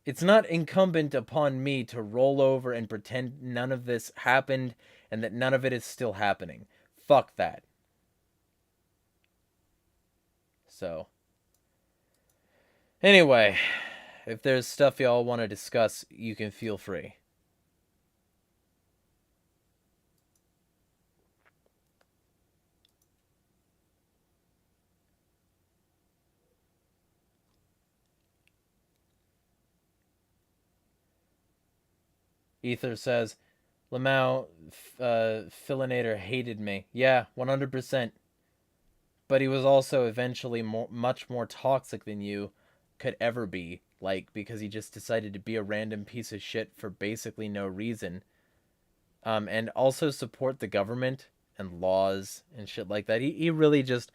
It's not incumbent upon me to roll over and pretend none of this happened and that none of it is still happening. Fuck that. So... Anyway, if there's stuff y'all want to discuss, you can feel free. Ether says, Lamau, Fillinator hated me. Yeah, 100%. But he was also eventually much more toxic than you could ever be. Like, because he just decided to be a random piece of shit for basically no reason. And also support the government and laws and shit like that. He really just...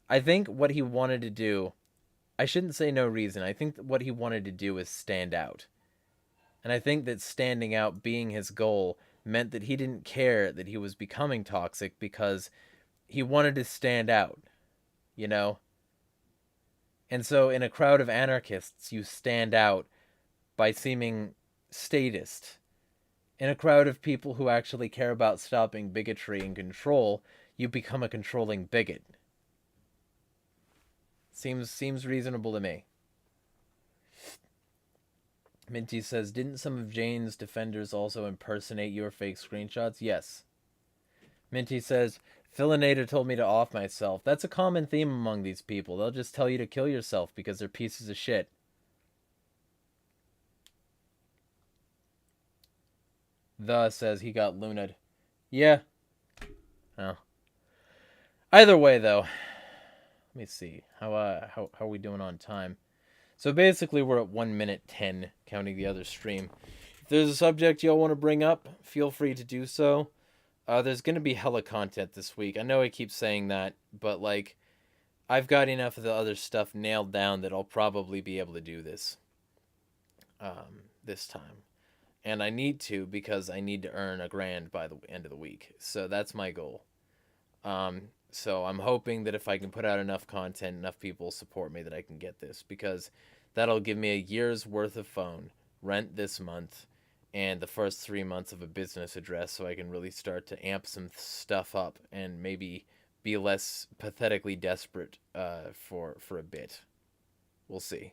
I think what he wanted to do... I shouldn't say no reason. I think what he wanted to do is stand out. And I think that standing out being his goal meant that he didn't care that he was becoming toxic because he wanted to stand out, you know? And so in a crowd of anarchists, you stand out by seeming statist. In a crowd of people who actually care about stopping bigotry and control, you become a controlling bigot. Seems reasonable to me. Minty says, didn't some of Jane's defenders also impersonate your fake screenshots? Yes. Minty says, Fillinator told me to off myself. That's a common theme among these people. They'll just tell you to kill yourself because they're pieces of shit. The says he got luned. Yeah. Oh. Either way, though. Let me see. How are we doing on time? So basically, we're at 1 minute 10, counting the other stream. If there's a subject y'all want to bring up, feel free to do so. There's going to be hella content this week. I know I keep saying that, but, like, I've got enough of the other stuff nailed down that I'll probably be able to do this. This time. And I need to, because I need to earn $1,000 by the end of the week. So that's my goal. So I'm hoping that if I can put out enough content, enough people support me that I can get this. Because that'll give me a year's worth of phone, rent this month, and the first 3 months of a business address so I can really start to amp some stuff up and maybe be less pathetically desperate for a bit. We'll see.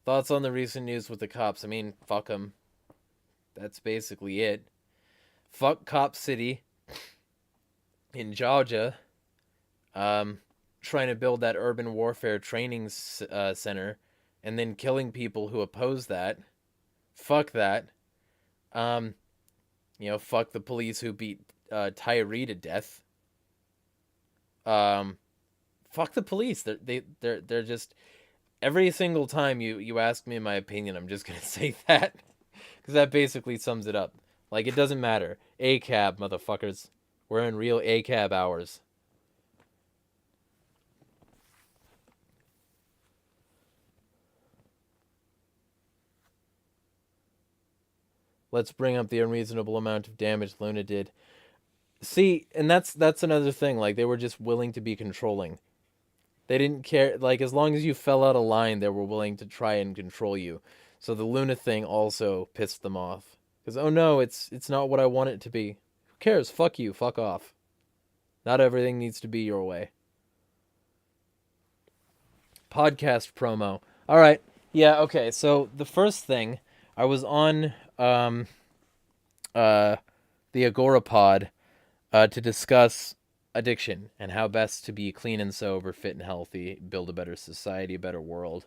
Thoughts on the recent news with the cops? I mean, fuck them. That's basically it. Fuck Cop City in Georgia, trying to build that urban warfare training center, and then killing people who oppose that. Fuck that. Fuck the police who beat Tyree to death. Fuck the police. They're just... Every single time you ask me my opinion, I'm just gonna say that. Because that basically sums it up. Like, it doesn't matter. ACAB, motherfuckers. We're in real ACAB hours. Let's bring up the unreasonable amount of damage Luna did. See, and that's another thing. Like, they were just willing to be controlling. They didn't care. Like, as long as you fell out of line, they were willing to try and control you. So the Luna thing also pissed them off. Because, oh no, it's not what I want it to be. Who cares? Fuck you. Fuck off. Not everything needs to be your way. Podcast promo. All right. Yeah, okay. So the first thing, I was on the Agorapod to discuss addiction and how best to be clean and sober, fit and healthy, build a better society, a better world,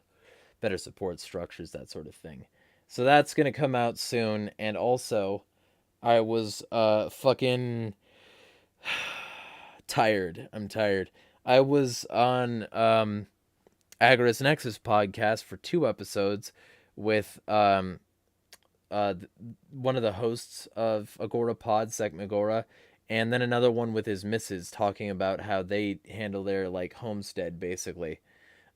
better support structures, that sort of thing. So that's going to come out soon. And also, I was fucking tired. I'm tired. I was on AgoristNexus podcast for 2 episodes with one of the hosts of Agorapod, Agora, and then another one with his missus talking about how they handle their like homestead basically.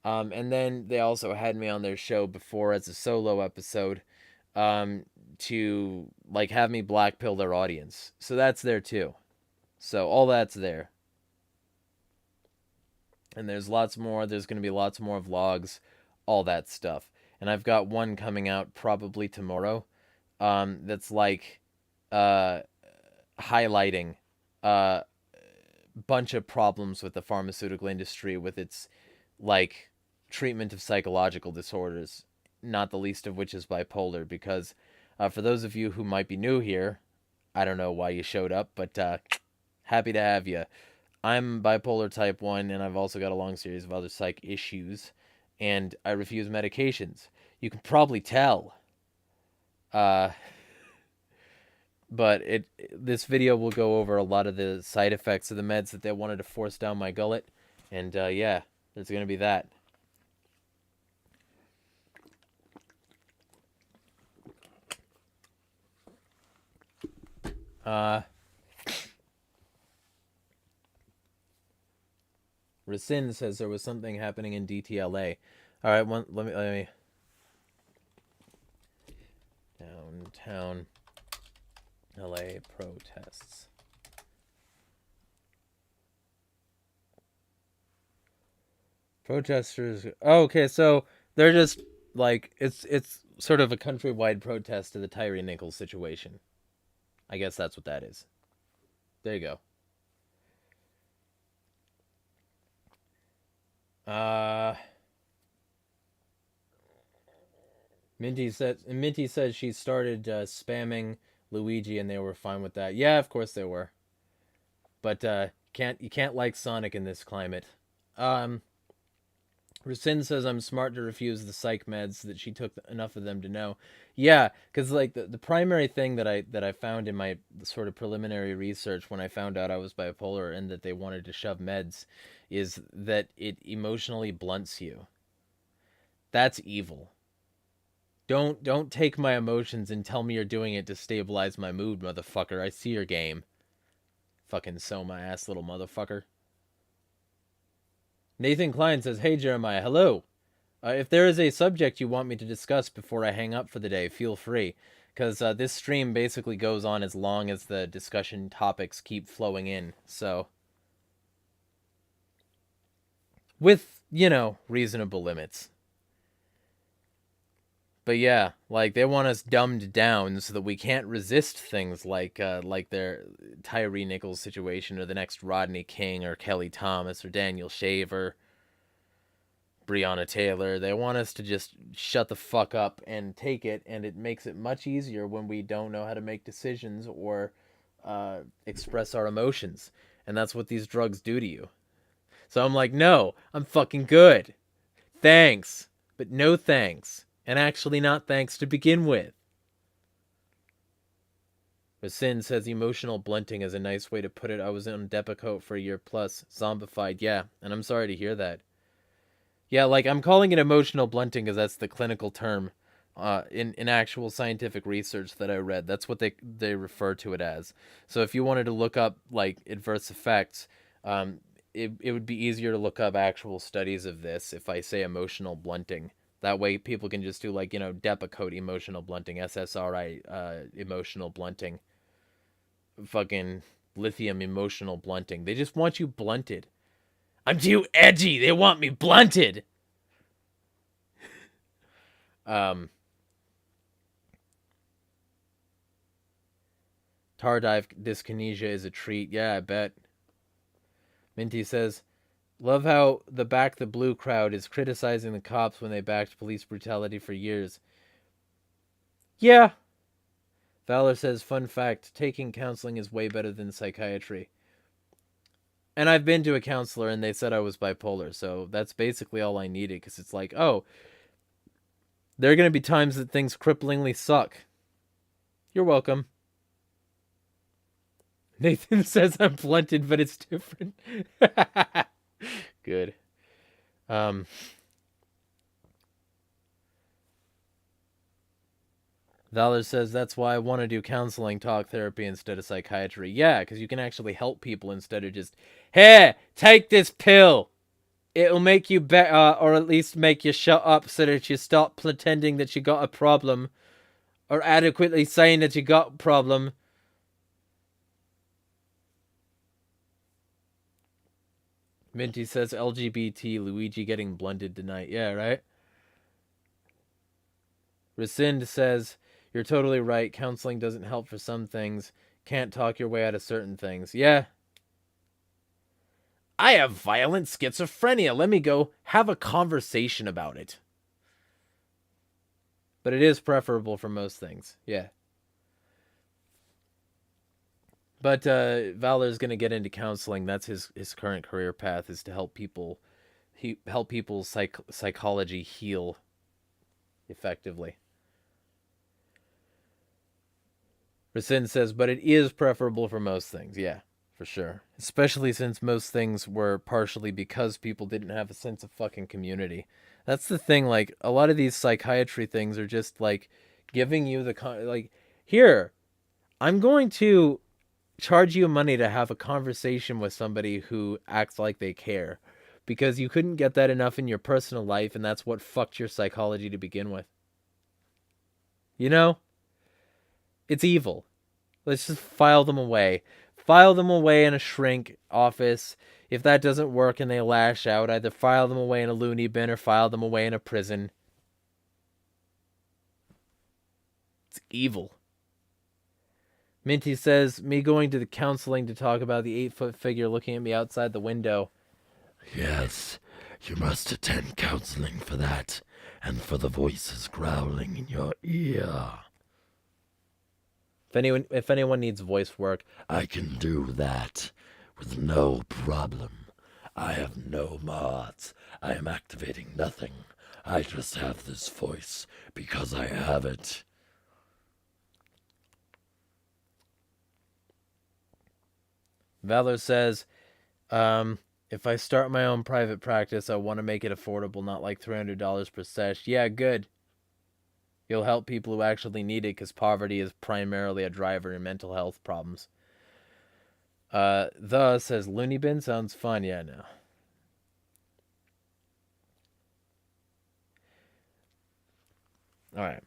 And then they also had me on their show before as a solo episode to like have me blackpill their audience. So that's there too. So all that's there. And there's lots more. There's going to be lots more vlogs, all that stuff. And I've got one coming out probably tomorrow that's like highlighting a bunch of problems with the pharmaceutical industry with its like treatment of psychological disorders, not the least of which is bipolar. Because for those of you who might be new here, I don't know why you showed up, but happy to have you. I'm bipolar type 1, and I've also got a long series of other psych issues, and I refuse medications. You can probably tell. But this video will go over a lot of the side effects of the meds that they wanted to force down my gullet, and yeah, there's going to be that. Rasin says there was something happening in DTLA. All right, let me downtown LA protests. Protesters. Oh, okay, so they're just like it's sort of a countrywide protest to the Tyree Nichols situation. I guess that's what that is. There you go. Minty said she started spamming Luigi and they were fine with that. Yeah, of course they were. But you can't like Sonic in this climate. Rasin says I'm smart to refuse the psych meds, that she took enough of them to know. Yeah, because like the primary thing that I found in my sort of preliminary research when I found out I was bipolar and that they wanted to shove meds is that it emotionally blunts you. That's evil. Don't take my emotions and tell me you're doing it to stabilize my mood, motherfucker. I see your game. Fucking sew my ass, little motherfucker. Nathan Klein says, hey, Jeremiah, hello. If there is a subject you want me to discuss before I hang up for the day, feel free. Because this stream basically goes on as long as the discussion topics keep flowing in. So, with, reasonable limits. But yeah, like they want us dumbed down so that we can't resist things like their Tyree Nichols situation or the next Rodney King or Kelly Thomas or Daniel Shaver, Breonna Taylor. They want us to just shut the fuck up and take it, and it makes it much easier when we don't know how to make decisions or express our emotions. And that's what these drugs do to you. So I'm like, no, I'm fucking good. Thanks, but no thanks. And actually not thanks to begin with. Rasin says emotional blunting is a nice way to put it. I was on Depakote for a year plus, zombified. Yeah, and I'm sorry to hear that. Yeah, like I'm calling it emotional blunting because that's the clinical term in actual scientific research that I read. That's what they refer to it as. So if you wanted to look up like adverse effects, it would be easier to look up actual studies of this if I say emotional blunting That way people can just do like, you know, Depakote emotional blunting, SSRI emotional blunting, fucking lithium emotional blunting. They just want you blunted. I'm too edgy. They want me blunted. Tardive dyskinesia is a treat. Yeah, I bet. Minty says, love how the Back the Blue crowd is criticizing the cops when they backed police brutality for years. Yeah. Valor says, fun fact, taking counseling is way better than psychiatry. And I've been to a counselor and they said I was bipolar, so that's basically all I needed, because it's like, oh, there are going to be times that things cripplingly suck. You're welcome. Nathan says I'm blunted, but it's different. Good. Valor says that's why I want to do counseling, talk therapy instead of psychiatry. Yeah, because you can actually help people instead of just, hey, take this pill. It'll make you better, or at least make you shut up so that you stop pretending that you got a problem, or adequately saying that you got a problem. Minty says LGBT Luigi getting blunted tonight. Yeah, right? Rescind says, you're totally right. Counseling doesn't help for some things. Can't talk your way out of certain things. Yeah. I have violent schizophrenia. Let me go have a conversation about it. But it is preferable for most things. Yeah. But Valor's going to get into counseling. That's his current career path, is to help people, help people's psychology heal effectively. Rescind says, but it is preferable for most things. Yeah, for sure. Especially since most things were partially because people didn't have a sense of fucking community. That's the thing. Like, a lot of these psychiatry things are just like giving you the like, here, I'm going to charge you money to have a conversation with somebody who acts like they care, because you couldn't get that enough in your personal life, and that's what fucked your psychology to begin with. You know? It's evil. Let's just file them away. File them away in a shrink office. If that doesn't work and they lash out, either file them away in a loony bin or file them away in a prison. It's evil. Minty says, me going to the counseling to talk about the 8-foot figure looking at me outside the window. Yes, you must attend counseling for that, and for the voices growling in your ear. If anyone needs voice work, I can do that with no problem. I have no mods. I am activating nothing. I just have this voice because I have it. Valor says, if I start my own private practice, I want to make it affordable, not like $300 per sesh. Yeah, good. You'll help people who actually need it, because poverty is primarily a driver in mental health problems. Says, Looney Bin sounds fun. Yeah, no. Alright.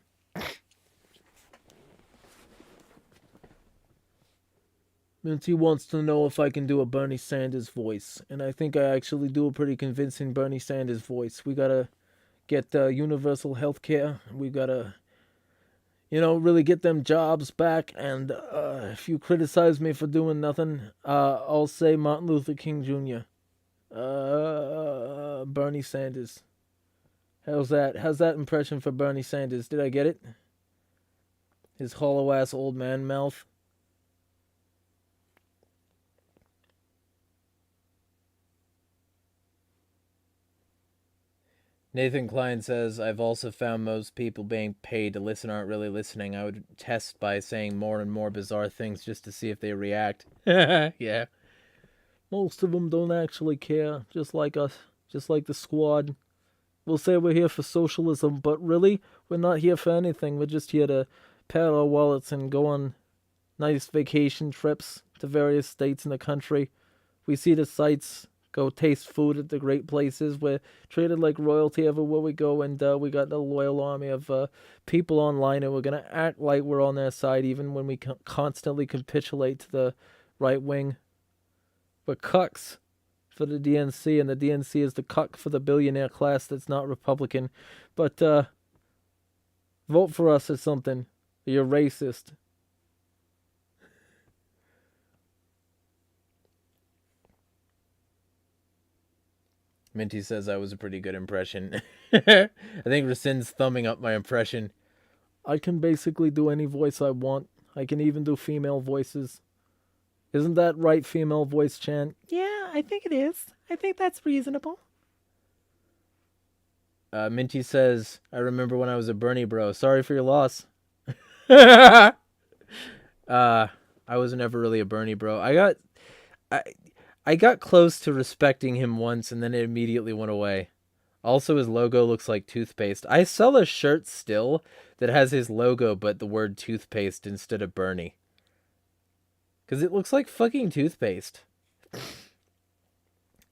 Minty wants to know if I can do a Bernie Sanders voice, and I think I actually do a pretty convincing Bernie Sanders voice. We gotta get universal health care. We gotta, really get them jobs back. And if you criticize me for doing nothing, I'll say Martin Luther King Jr. Bernie Sanders. How's that impression for Bernie Sanders? Did I get it? His hollow ass old man mouth. Nathan Klein says, I've also found most people being paid to listen aren't really listening. I would test by saying more and more bizarre things just to see if they react. Yeah. Most of them don't actually care, just like us, just like the squad. We'll say we're here for socialism, but really, we're not here for anything. We're just here to pat our wallets and go on nice vacation trips to various states in the country. We see the sights, go taste food at the great places. We're treated like royalty everywhere we go, and we got a loyal army of people online, and we're going to act like we're on their side even when we constantly capitulate to the right wing. We're cucks for the DNC, and the DNC is the cuck for the billionaire class that's not Republican. But vote for us or something. You're racist. Minty says I was a pretty good impression. I think Racin's thumbing up my impression. I can basically do any voice I want. I can even do female voices. Isn't that right, female voice chant? Yeah, I think it is. I think that's reasonable. Minty says, I remember when I was a Bernie bro. Sorry for your loss. I was never really a Bernie bro. I got close to respecting him once, and then it immediately went away. Also, his logo looks like toothpaste. I sell a shirt still that has his logo, but the word toothpaste instead of Bernie. Because it looks like fucking toothpaste.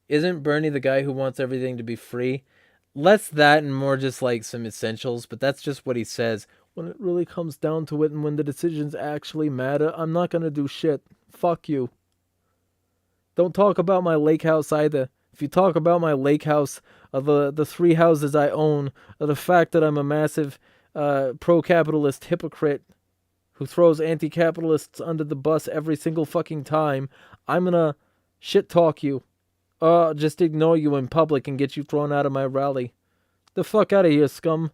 Isn't Bernie the guy who wants everything to be free? Less that and more just like some essentials, but that's just what he says. When it really comes down to it and when the decisions actually matter, I'm not gonna do shit. Fuck you. Don't talk about my lake house either. If you talk about my lake house, or the 3 houses I own, or the fact that I'm a massive pro-capitalist hypocrite who throws anti-capitalists under the bus every single fucking time, I'm gonna shit talk you. Just ignore you in public and get you thrown out of my rally. The fuck out of here, scum.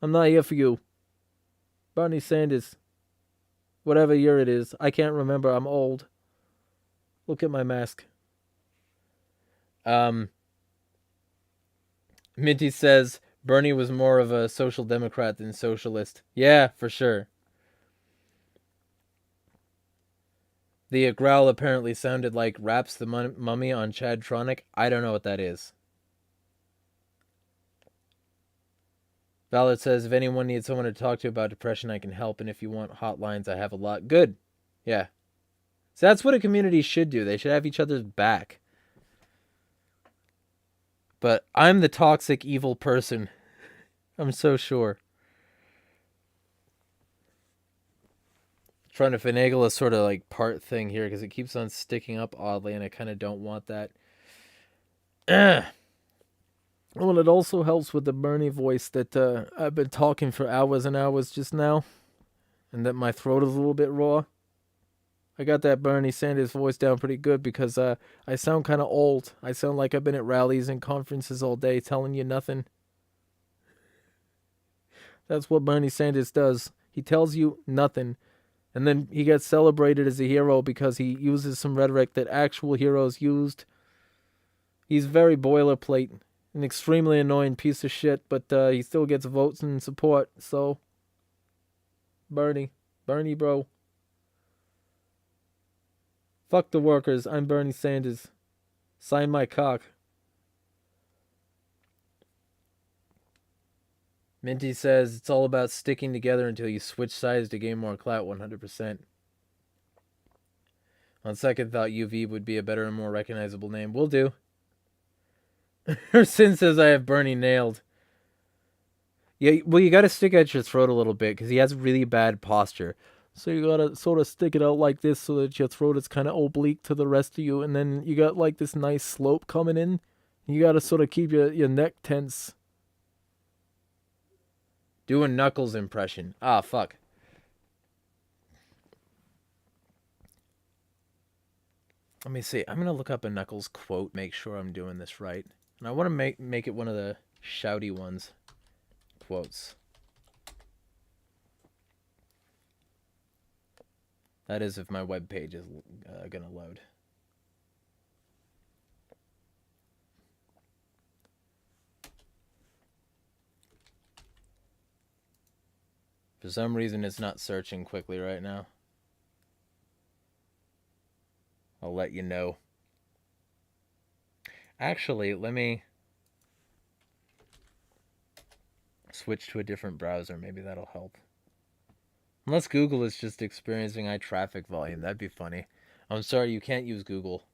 I'm not here for you. Bernie Sanders. Whatever year it is. I can't remember. I'm old. Look at my mask. Minty says Bernie was more of a social democrat than socialist. Yeah, for sure. The growl apparently sounded like Raps the Mummy on Chadtronic. I don't know what that is. Valid says, if anyone needs someone to talk to about depression, I can help. And if you want hotlines, I have a lot. Good. Yeah. So that's what a community should do. They should have each other's back. But I'm the toxic, evil person. I'm so sure. Trying to finagle a sort of like part thing here because it keeps on sticking up oddly, and I kind of don't want that. Well, it also helps with the Bernie voice that I've been talking for hours and hours just now, and that my throat is a little bit raw. I got that Bernie Sanders voice down pretty good because I sound kind of old. I sound like I've been at rallies and conferences all day telling you nothing. That's what Bernie Sanders does. He tells you nothing. And then he gets celebrated as a hero because he uses some rhetoric that actual heroes used. He's very boilerplate. An extremely annoying piece of shit, but he still gets votes and support. So, Bernie bro. Fuck the workers. I'm Bernie Sanders. Sign my cock. Minty says it's all about sticking together until you switch sides to gain more clout. 100%. On second thought, UV would be a better and more recognizable name. Will do. Her sin says I have Bernie nailed. Yeah, well, you gotta stick at your throat a little bit because he has really bad posture. So you gotta sort of stick it out like this so that your throat is kind of oblique to the rest of you, and then you got like this nice slope coming in. You gotta sort of keep your neck tense. Do a Knuckles impression. Ah, fuck. Let me see. I'm gonna look up a Knuckles quote, make sure I'm doing this right. And I want to make it one of the shouty ones. Quotes. That is if my web page is gonna load. For some reason, it's not searching quickly right now. I'll let you know. Actually, let me switch to a different browser. Maybe that'll help. Unless Google is just experiencing high traffic volume. That'd be funny. I'm sorry, you can't use Google.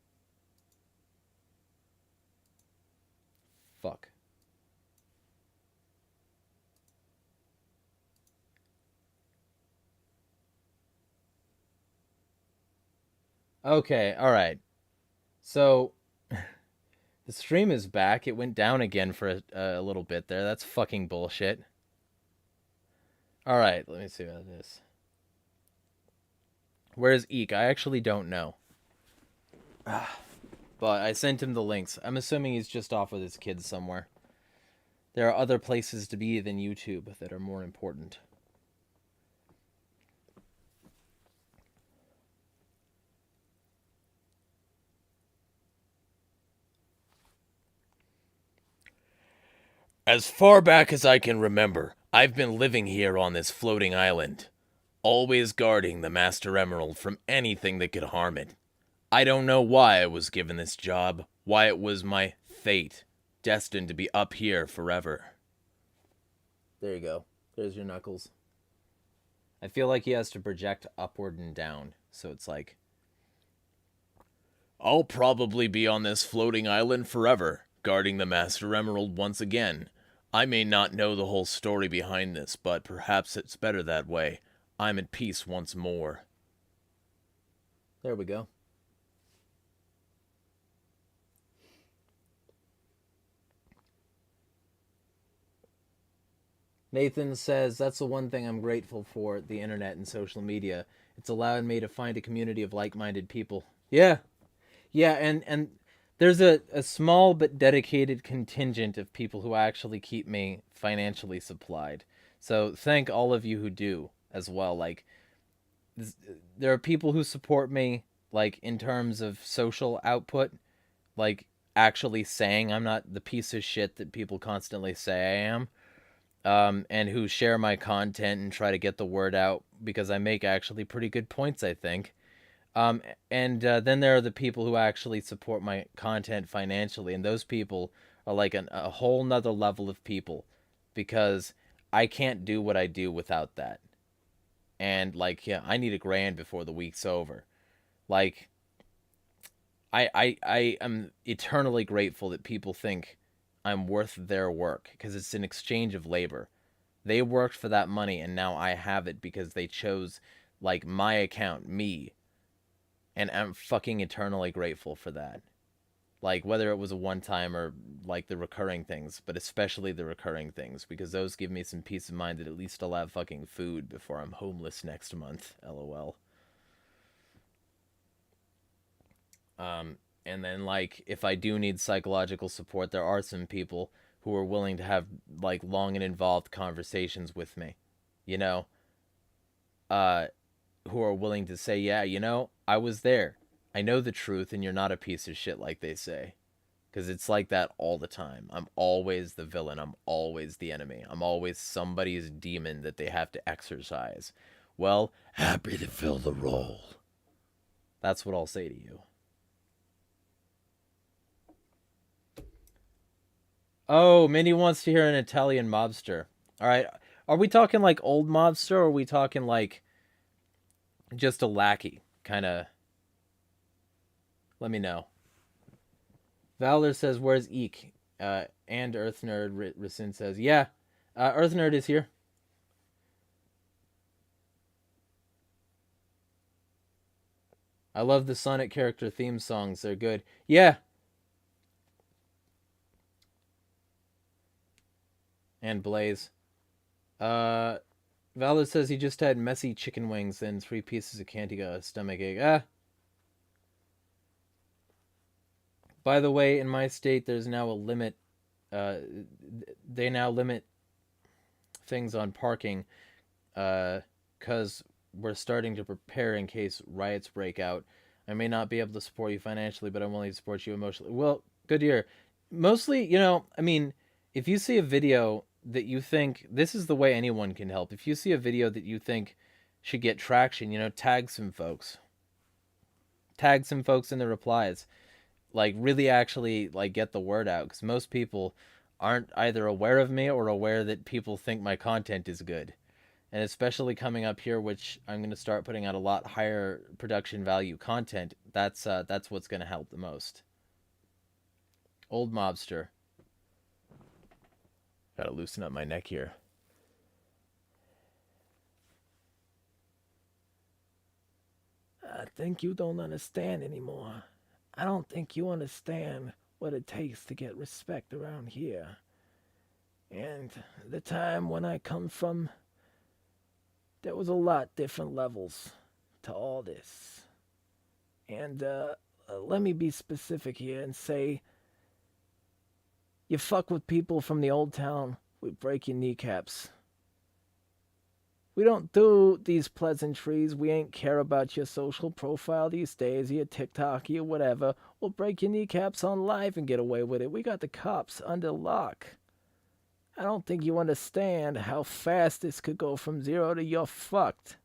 Fuck. Okay, alright. So, the stream is back. It went down again for a little bit there. That's fucking bullshit. Alright, let me see about this. Where's Eek? I actually don't know. But I sent him the links. I'm assuming he's just off with his kids somewhere. There are other places to be than YouTube that are more important. As far back as I can remember, I've been living here on this floating island, always guarding the Master Emerald from anything that could harm it. I don't know why I was given this job, why it was my fate, destined to be up here forever. There you go. There's your knuckles. I feel like he has to project upward and down, so it's like... I'll probably be on this floating island forever, guarding the Master Emerald once again. I may not know the whole story behind this, but perhaps it's better that way. I'm at peace once more. There we go. Nathan says, that's the one thing I'm grateful for, the internet and social media. It's allowed me to find a community of like-minded people. Yeah. Yeah, and there's a small but dedicated contingent of people who actually keep me financially supplied. So thank all of you who do as well. Like, there are people who support me, like, in terms of social output, like, actually saying I'm not the piece of shit that people constantly say I am. And who share my content and try to get the word out because I make actually pretty good points, I think. And then there are the people who actually support my content financially, and those people are like a whole nother level of people because I can't do what I do without that. And, like, yeah, I need $1,000 before the week's over. Like, I am eternally grateful that people think I'm worth their work because it's an exchange of labor. They worked for that money and now I have it because they chose, like, my account, me. And I'm fucking eternally grateful for that. Like, whether it was a one-time or, like, the recurring things, but especially the recurring things, because those give me some peace of mind that at least I'll have fucking food before I'm homeless next month. LOL. And then, like, if I do need psychological support, there are some people who are willing to have, like, long and involved conversations with me, you know, who are willing to say, yeah, you know, I was there. I know the truth, and you're not a piece of shit like they say. Because it's like that all the time. I'm always the villain. I'm always the enemy. I'm always somebody's demon that they have to exorcise. Well, Happy to fill the role. that's what I'll say to you. Oh, Minnie wants to hear an Italian mobster. All right. Are we talking like old mobster, or are we talking like just a lackey? Kind of. Let me know. Valor says, where's Eek? And Earth Nerd Rasin says, yeah. Earth Nerd is here. I love the Sonic character theme songs. They're good. Yeah. And Blaze. Valor says he just had messy chicken wings and 3 pieces of candy, got a stomach ache. By the way, in my state, there's now a limit. They now limit things on parking because we're starting to prepare in case riots break out. I may not be able to support you financially, but I'm willing to support you emotionally. Well, good to hear. Mostly, you know, I mean, if you see a video that you think, this is the way anyone can help. If you see a video that you think should get traction, you know, tag some folks. Tag some folks in the replies. Like, really actually, like, get the word out. Because most people aren't either aware of me or aware that people think my content is good. And especially coming up here, which I'm going to start putting out a lot higher production value content, that's what's going to help the most. Old mobster. Gotta loosen up my neck here. I think you don't understand anymore. I don't think you understand what it takes to get respect around here. And the time when I come from, there was a lot different levels to all this. And let me be specific here and say, you fuck with people from the old town, we break your kneecaps. We don't do these pleasantries. We ain't care about your social profile these days, your TikTok, your whatever. We'll break your kneecaps on live and get away with it. We got the cops under lock. I don't think you understand how fast this could go from 0 to you're fucked.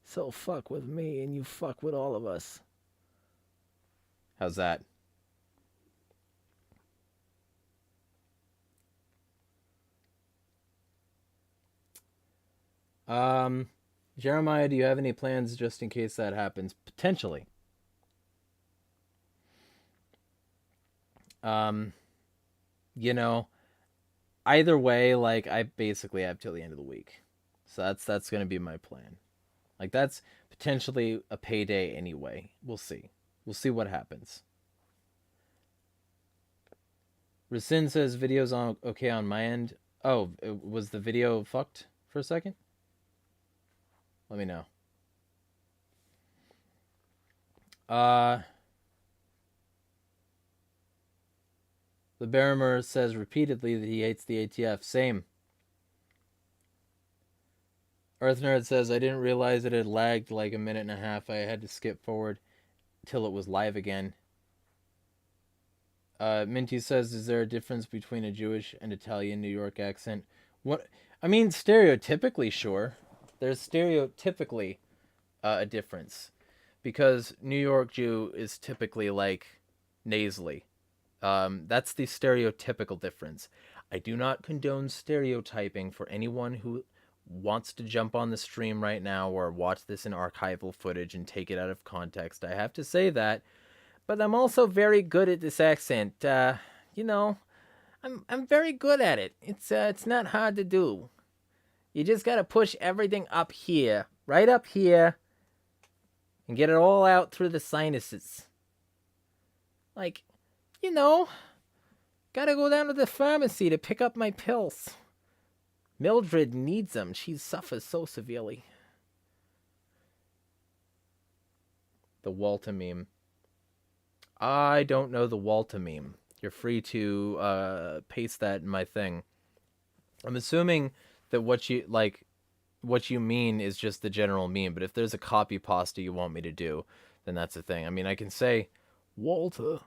So fuck with me and you fuck with all of us. How's that? Jeremiah, do you have any plans just in case that happens? Potentially. You know, either way, like, I basically have till the end of the week. So that's going to be my plan. Like, that's potentially a payday anyway. We'll see. We'll see what happens. Rasin says video's on okay on my end. Oh, was the video fucked for a second? Let me know. The Barimer says repeatedly that he hates the ATF. Same. Earth Nerd says, I didn't realize it had lagged like a minute and a half. I had to skip forward till it was live again. Minty says, is there a difference between a Jewish and Italian New York accent? What? I mean, stereotypically, sure. There's stereotypically a difference. Because New York Jew is typically, like, nasally. That's the stereotypical difference. I do not condone stereotyping for anyone who wants to jump on the stream right now or watch this in archival footage and take it out of context. I have to say that. But I'm also very good at this accent. You know, I'm very good at it. It's not hard to do. You just gotta push everything up here, right up here, and get it all out through the sinuses. Like, you know, gotta go down to the pharmacy to pick up my pills. Mildred needs them. She suffers so severely. The Walter meme. I don't know the Walter meme. You're free to paste that in my thing. I'm assuming that what you mean is just the general meme, but if there's a copy pasta you want me to do, then that's the thing. I mean, I can say, Walter,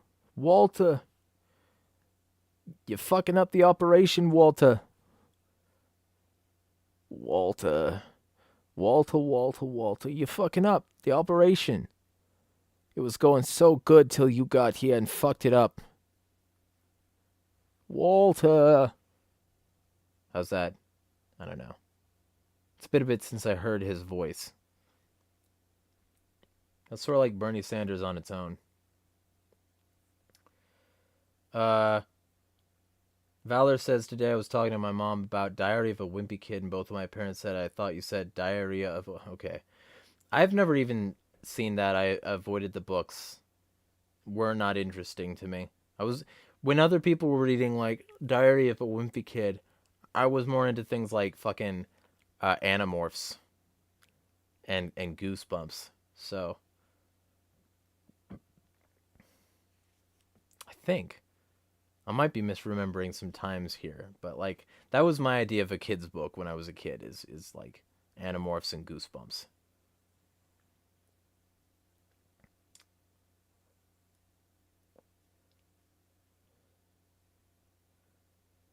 you're fucking up the operation, Walter. Walter, you're fucking up the operation. It was going so good till you got here and fucked it up. Walter. How's that? I don't know. It's been a bit since I heard his voice. That's sort of like Bernie Sanders on its own. Valor says, today I was talking to my mom about Diary of a Wimpy Kid, and both of my parents said, I thought you said Diarrhea of... Okay. I've never even seen that. I avoided the books. Were not interesting to me. When other people were reading, like, Diary of a Wimpy Kid, I was more into things like fucking Animorphs and Goosebumps. So, I think I might be misremembering some times here, but like that was my idea of a kid's book when I was a kid. Is like Animorphs and Goosebumps.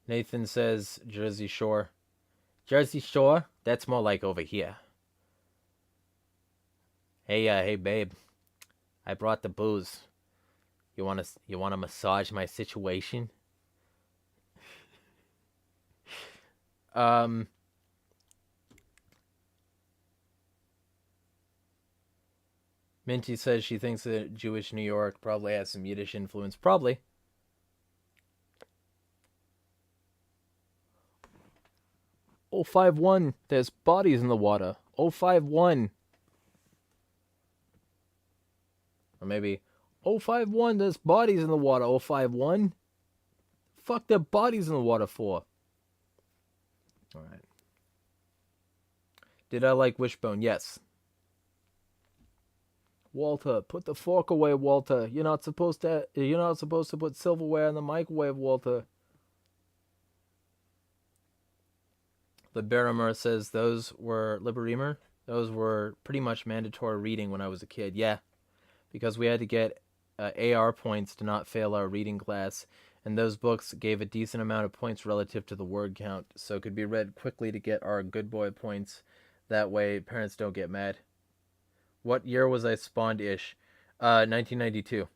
Nathan says Jersey Shore. Jersey Shore? That's more like over here. Hey babe. I brought the booze. You wanna massage my situation? Minty says she thinks that Jewish New York probably has some Yiddish influence. Probably. 051, there's bodies in the water. 051. Or maybe 051, there's bodies in the water. 051. Fuck, there bodies in the water for. Alright. Did I like Wishbone? Yes. Walter, put the fork away, Walter. You're not supposed to put silverware in the microwave, Walter. Liberimer says those were pretty much mandatory reading when I was a kid. Yeah. Because we had to get AR points to not fail our reading class, and those books gave a decent amount of points relative to the word count, so it could be read quickly to get our good boy points. That way parents don't get mad. What year was I spawned-ish? 1992.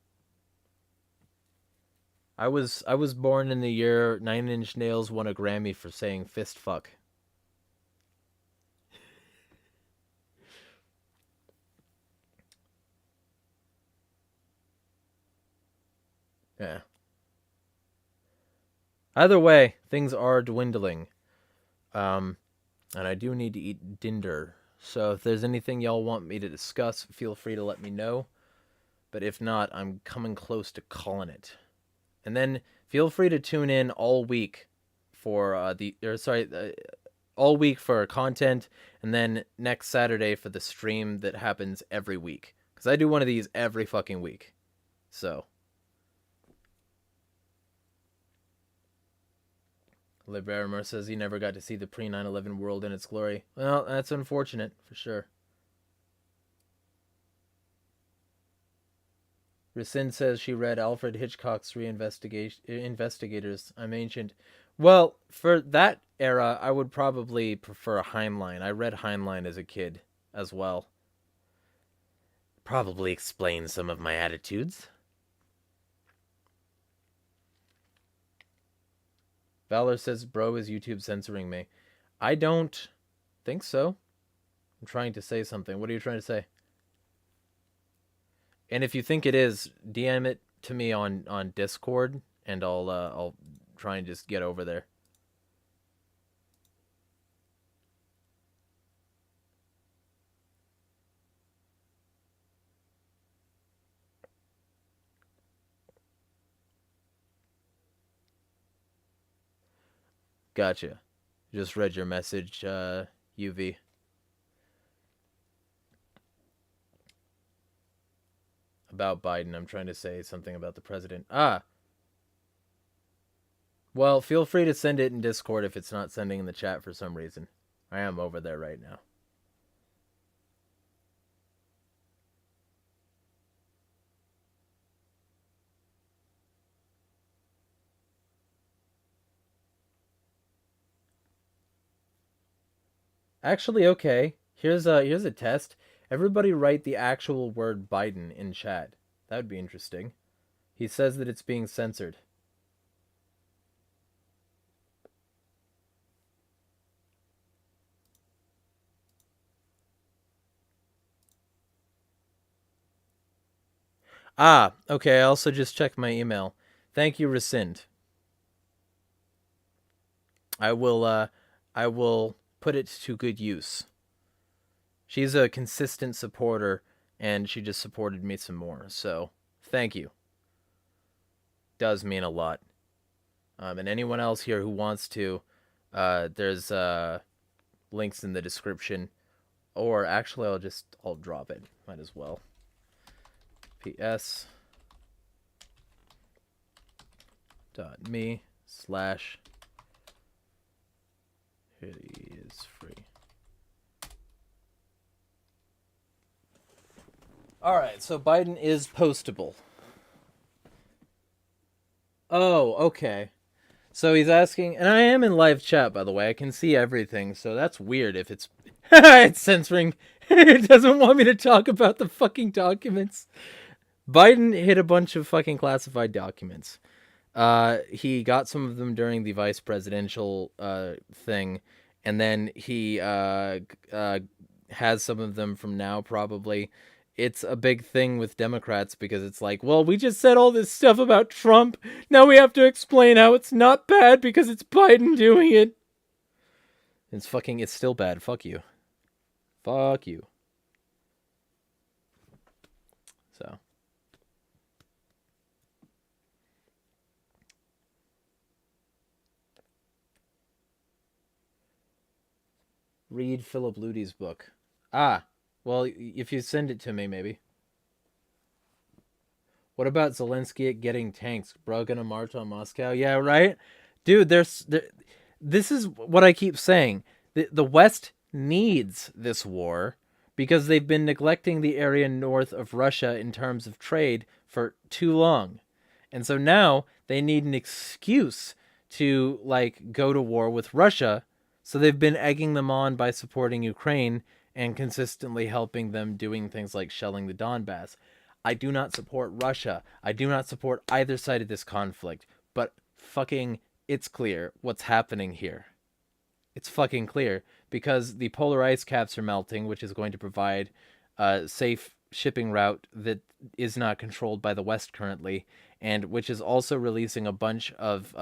I was born in the year 9 Inch Nails won a Grammy for saying fist fuck. Yeah. Either way, things are dwindling. And I do need to eat dinner. So if there's anything y'all want me to discuss, feel free to let me know. But if not, I'm coming close to calling it. And then feel free to tune in all week for all week for content, and then next Saturday for the stream that happens every week. Because I do one of these every fucking week. So. Liberimer says he never got to see the pre-9/11 world in its glory. Well, that's unfortunate, for sure. Rescind says she read Alfred Hitchcock's Three Investigators. I'm ancient. Well, for that era, I would probably prefer Heinlein. I read Heinlein as a kid as well. Probably explains some of my attitudes. Valor says, bro, is YouTube censoring me? I don't think so. I'm trying to say something. What are you trying to say? And if you think it is, DM it to me on Discord, and I'll try and just get over there. Gotcha. Just read your message, UV. About Biden. I'm trying to say something about the president. Well, feel free to send it in Discord if it's not sending in the chat for some reason. I am over there right now. Actually, okay. Here's a test. Everybody write the actual word Biden in chat. That would be interesting. He says that it's being censored. Okay, I also just checked my email. Thank you, Rescind. I will put it to good use. She's a consistent supporter, and she just supported me some more, so thank you. Does mean a lot. And anyone else here who wants to, there's links in the description, or actually I'll drop it. Might as well. ps.me/it is free. Alright, so Biden is postable. Oh, okay. So he's asking, and I am in live chat, by the way. I can see everything, so that's weird if it's... it's censoring. It doesn't want me to talk about the fucking documents. Biden hid a bunch of fucking classified documents. He got some of them during the vice presidential thing, and then he has some of them from now, probably. It's a big thing with Democrats because it's like, well, we just said all this stuff about Trump. Now we have to explain how it's not bad because it's Biden doing it. It's still bad. Fuck you. Fuck you. So. Read Philip Ludi's book. Ah, well, if you send it to me, maybe. What about Zelensky getting tanks? Bro, gonna march on Moscow? Yeah, right? Dude, this is what I keep saying. The West needs this war because they've been neglecting the area north of Russia in terms of trade for too long. And so now they need an excuse to like go to war with Russia. So they've been egging them on by supporting Ukraine and consistently helping them doing things like shelling the Donbass. I do not support Russia. I do not support either side of this conflict. But fucking, it's clear what's happening here. It's fucking clear because the polar ice caps are melting, which is going to provide a safe shipping route that is not controlled by the West currently, and which is also releasing a bunch of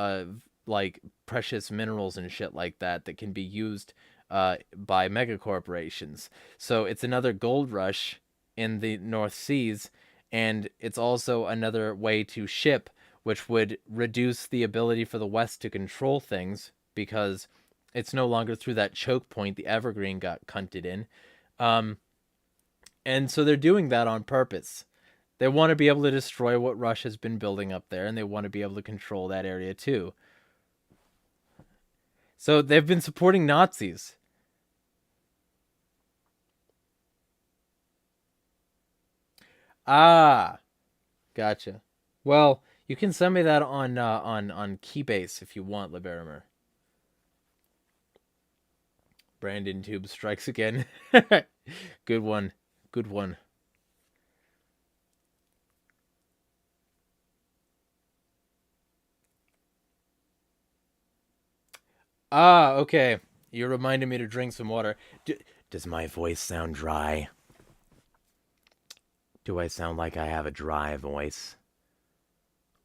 like precious minerals and shit like that that can be used by mega corporations. So it's another gold rush in the North Seas, and it's also another way to ship, which would reduce the ability for the West to control things because it's no longer through that choke point the Evergreen got cunted in. And so they're doing that on purpose. They want to be able to destroy what Russia's been building up there, and they want to be able to control that area too. So they've been supporting Nazis. Ah, gotcha. Well, you can send me that on Keybase if you want, Liberimer. Brandon Tube strikes again. Good one. Good one. Ah, okay. You reminded me to drink some water. Does my voice sound dry? Do I sound like I have a dry voice?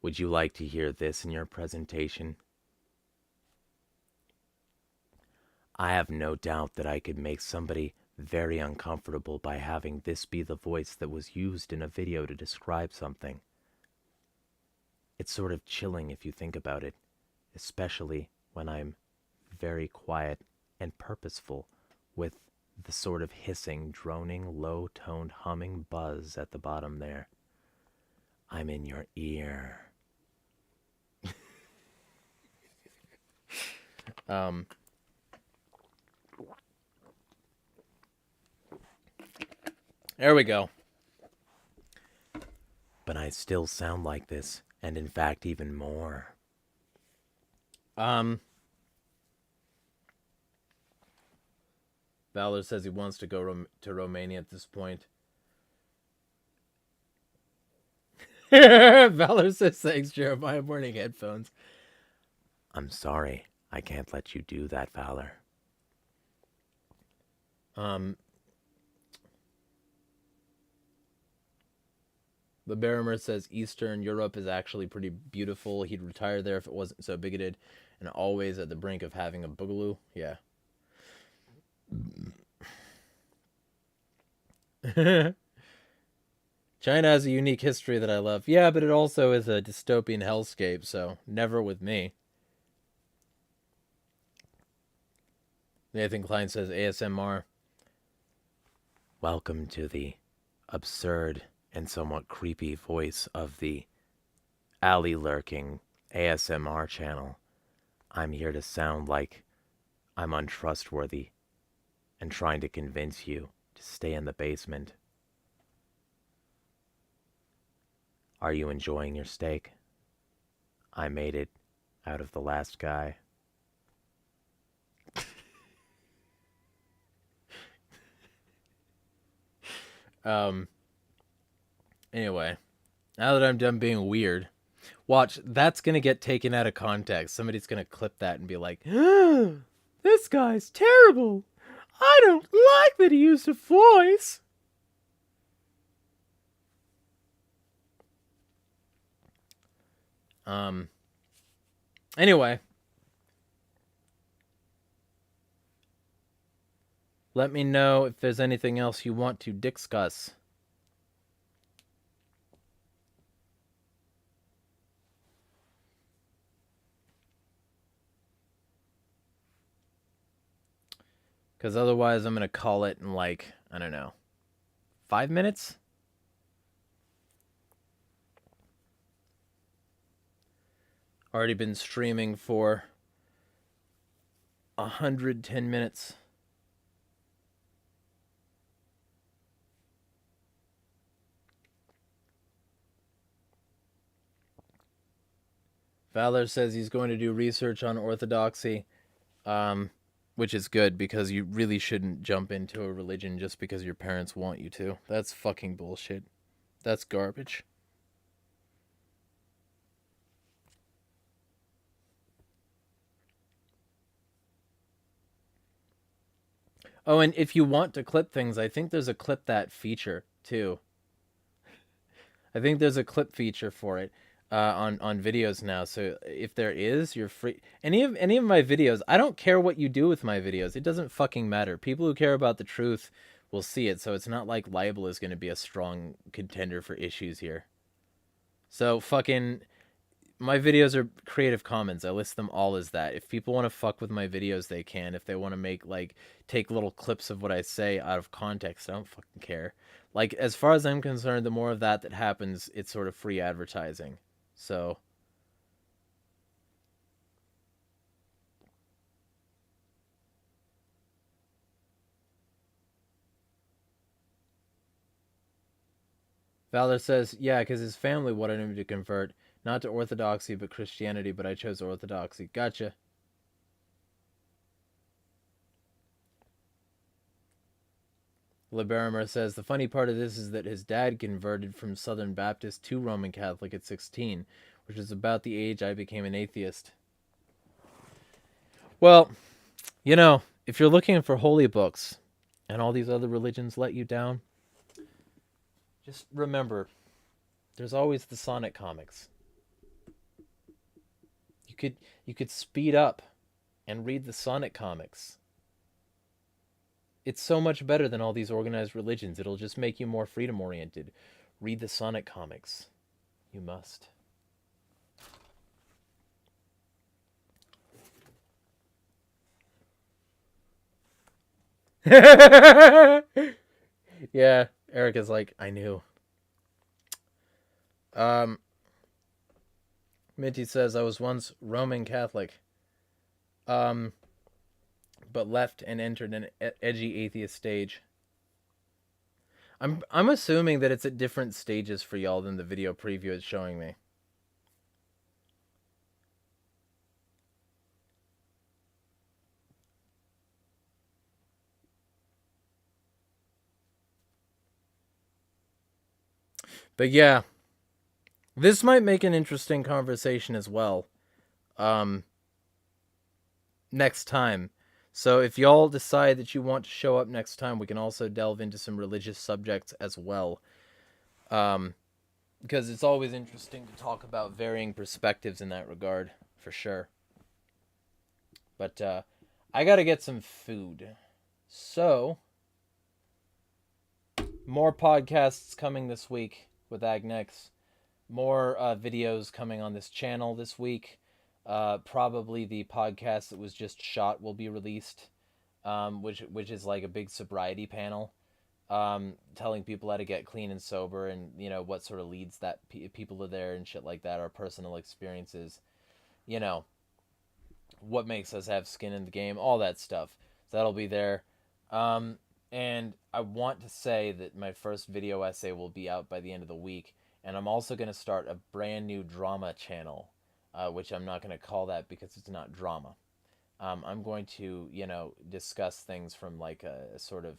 Would you like to hear this in your presentation? I have no doubt that I could make somebody very uncomfortable by having this be the voice that was used in a video to describe something. It's sort of chilling if you think about it, especially when I'm very quiet and purposeful with the sort of hissing, droning, low-toned humming buzz at the bottom there. I'm in your ear. There we go. But I still sound like this, and in fact even more. Valor says he wants to go to Romania at this point. Valor says thanks, Jeremiah. Morning headphones. I'm sorry. I can't let you do that, Valor. The Barimer says Eastern Europe is actually pretty beautiful. He'd retire there if it wasn't so bigoted and always at the brink of having a boogaloo. Yeah. China has a unique history that I love. Yeah, but it also is a dystopian hellscape, so never with me. Nathan Klein says ASMR. Welcome to the absurd and somewhat creepy voice of the alley-lurking ASMR channel. I'm here to sound like I'm untrustworthy and trying to convince you to stay in the basement. Are you enjoying your steak? I made it out of the last guy. Anyway, now that I'm done being weird, watch, that's gonna get taken out of context. Somebody's gonna clip that and be like, this guy's terrible. I don't like that he used a voice. Anyway. Let me know if there's anything else you want to discuss. Because otherwise I'm going to call it in like, I don't know, 5 minutes? Already been streaming for 110 minutes. Valor says he's going to do research on orthodoxy, which is good because you really shouldn't jump into a religion just because your parents want you to. That's fucking bullshit. That's garbage. Oh, and if you want to clip things, I think there's a clip that feature too. I think there's a clip feature for it on videos now. So if there is, you're free. Any of my videos, I don't care what you do with my videos. It doesn't fucking matter. People who care about the truth will see it. So it's not like libel is going to be a strong contender for issues here. So fucking my videos are Creative Commons. I list them all as that. If people want to fuck with my videos, they can. If they want to make like take little clips of what I say out of context, I don't fucking care. Like as far as I'm concerned, the more of that happens, it's sort of free advertising. So Valor says, yeah, because his family wanted him to convert, not to Orthodoxy, but Christianity, but I chose Orthodoxy. Gotcha. Liberimer says, the funny part of this is that his dad converted from Southern Baptist to Roman Catholic at 16, which is about the age I became an atheist. Well, you know, if you're looking for holy books and all these other religions let you down, just remember, there's always the Sonic comics. You could speed up and read the Sonic comics. It's so much better than all these organized religions. It'll just make you more freedom oriented. Read the Sonic comics. You must. Yeah, Eric is like, I knew. Minty says, I was once Roman Catholic, but left and entered an edgy atheist stage. I'm assuming that it's at different stages for y'all than the video preview is showing me. But yeah, this might make an interesting conversation as well. Next time. So if y'all decide that you want to show up next time, we can also delve into some religious subjects as well. Because it's always interesting to talk about varying perspectives in that regard, for sure. But I gotta get some food. So, more podcasts coming this week with AgoristNexus. More videos coming on this channel this week. Probably the podcast that was just shot will be released, which is like a big sobriety panel, telling people how to get clean and sober, and you know what sort of leads that people are there and shit like that, our personal experiences, you know, what makes us have skin in the game, all that stuff. So that'll be there. And I want to say that my first video essay will be out by the end of the week, and I'm also going to start a brand new drama channel, which I'm not going to call that because it's not drama. I'm going to, you know, discuss things from like a sort of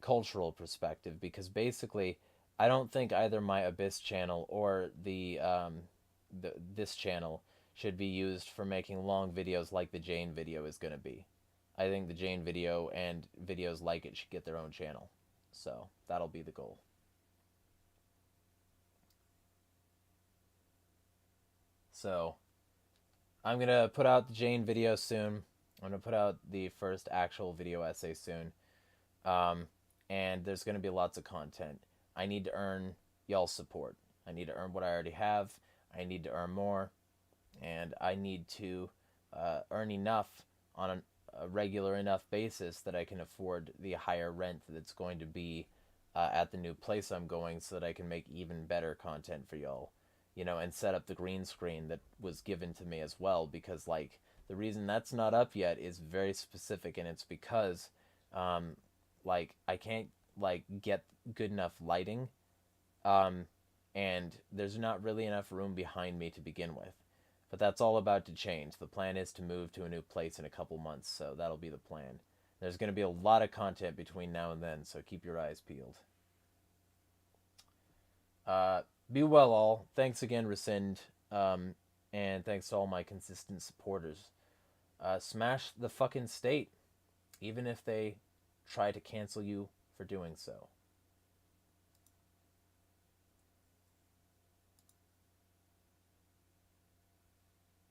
cultural perspective, because basically I don't think either my Abyss channel or this channel should be used for making long videos like the Jane video is going to be. I think the Jane video and videos like it should get their own channel. So that'll be the goal. So I'm going to put out the Jane video soon. I'm going to put out the first actual video essay soon. And there's going to be lots of content. I need to earn y'all's support. I need to earn what I already have. I need to earn more, and I need to earn enough on a regular enough basis that I can afford the higher rent that's going to be at the new place I'm going, so that I can make even better content for y'all, and set up the green screen that was given to me as well, because like the reason that's not up yet is very specific, and it's because like I can't like get good enough lighting, and there's not really enough room behind me to begin with. But that's all about to change. The plan is to move to a new place in a couple months, so that'll be the plan. There's going to be a lot of content between now and then, so keep your eyes peeled. Be well, all. Thanks again, Rescind, and thanks to all my consistent supporters. Smash the fucking state, even if they try to cancel you for doing so.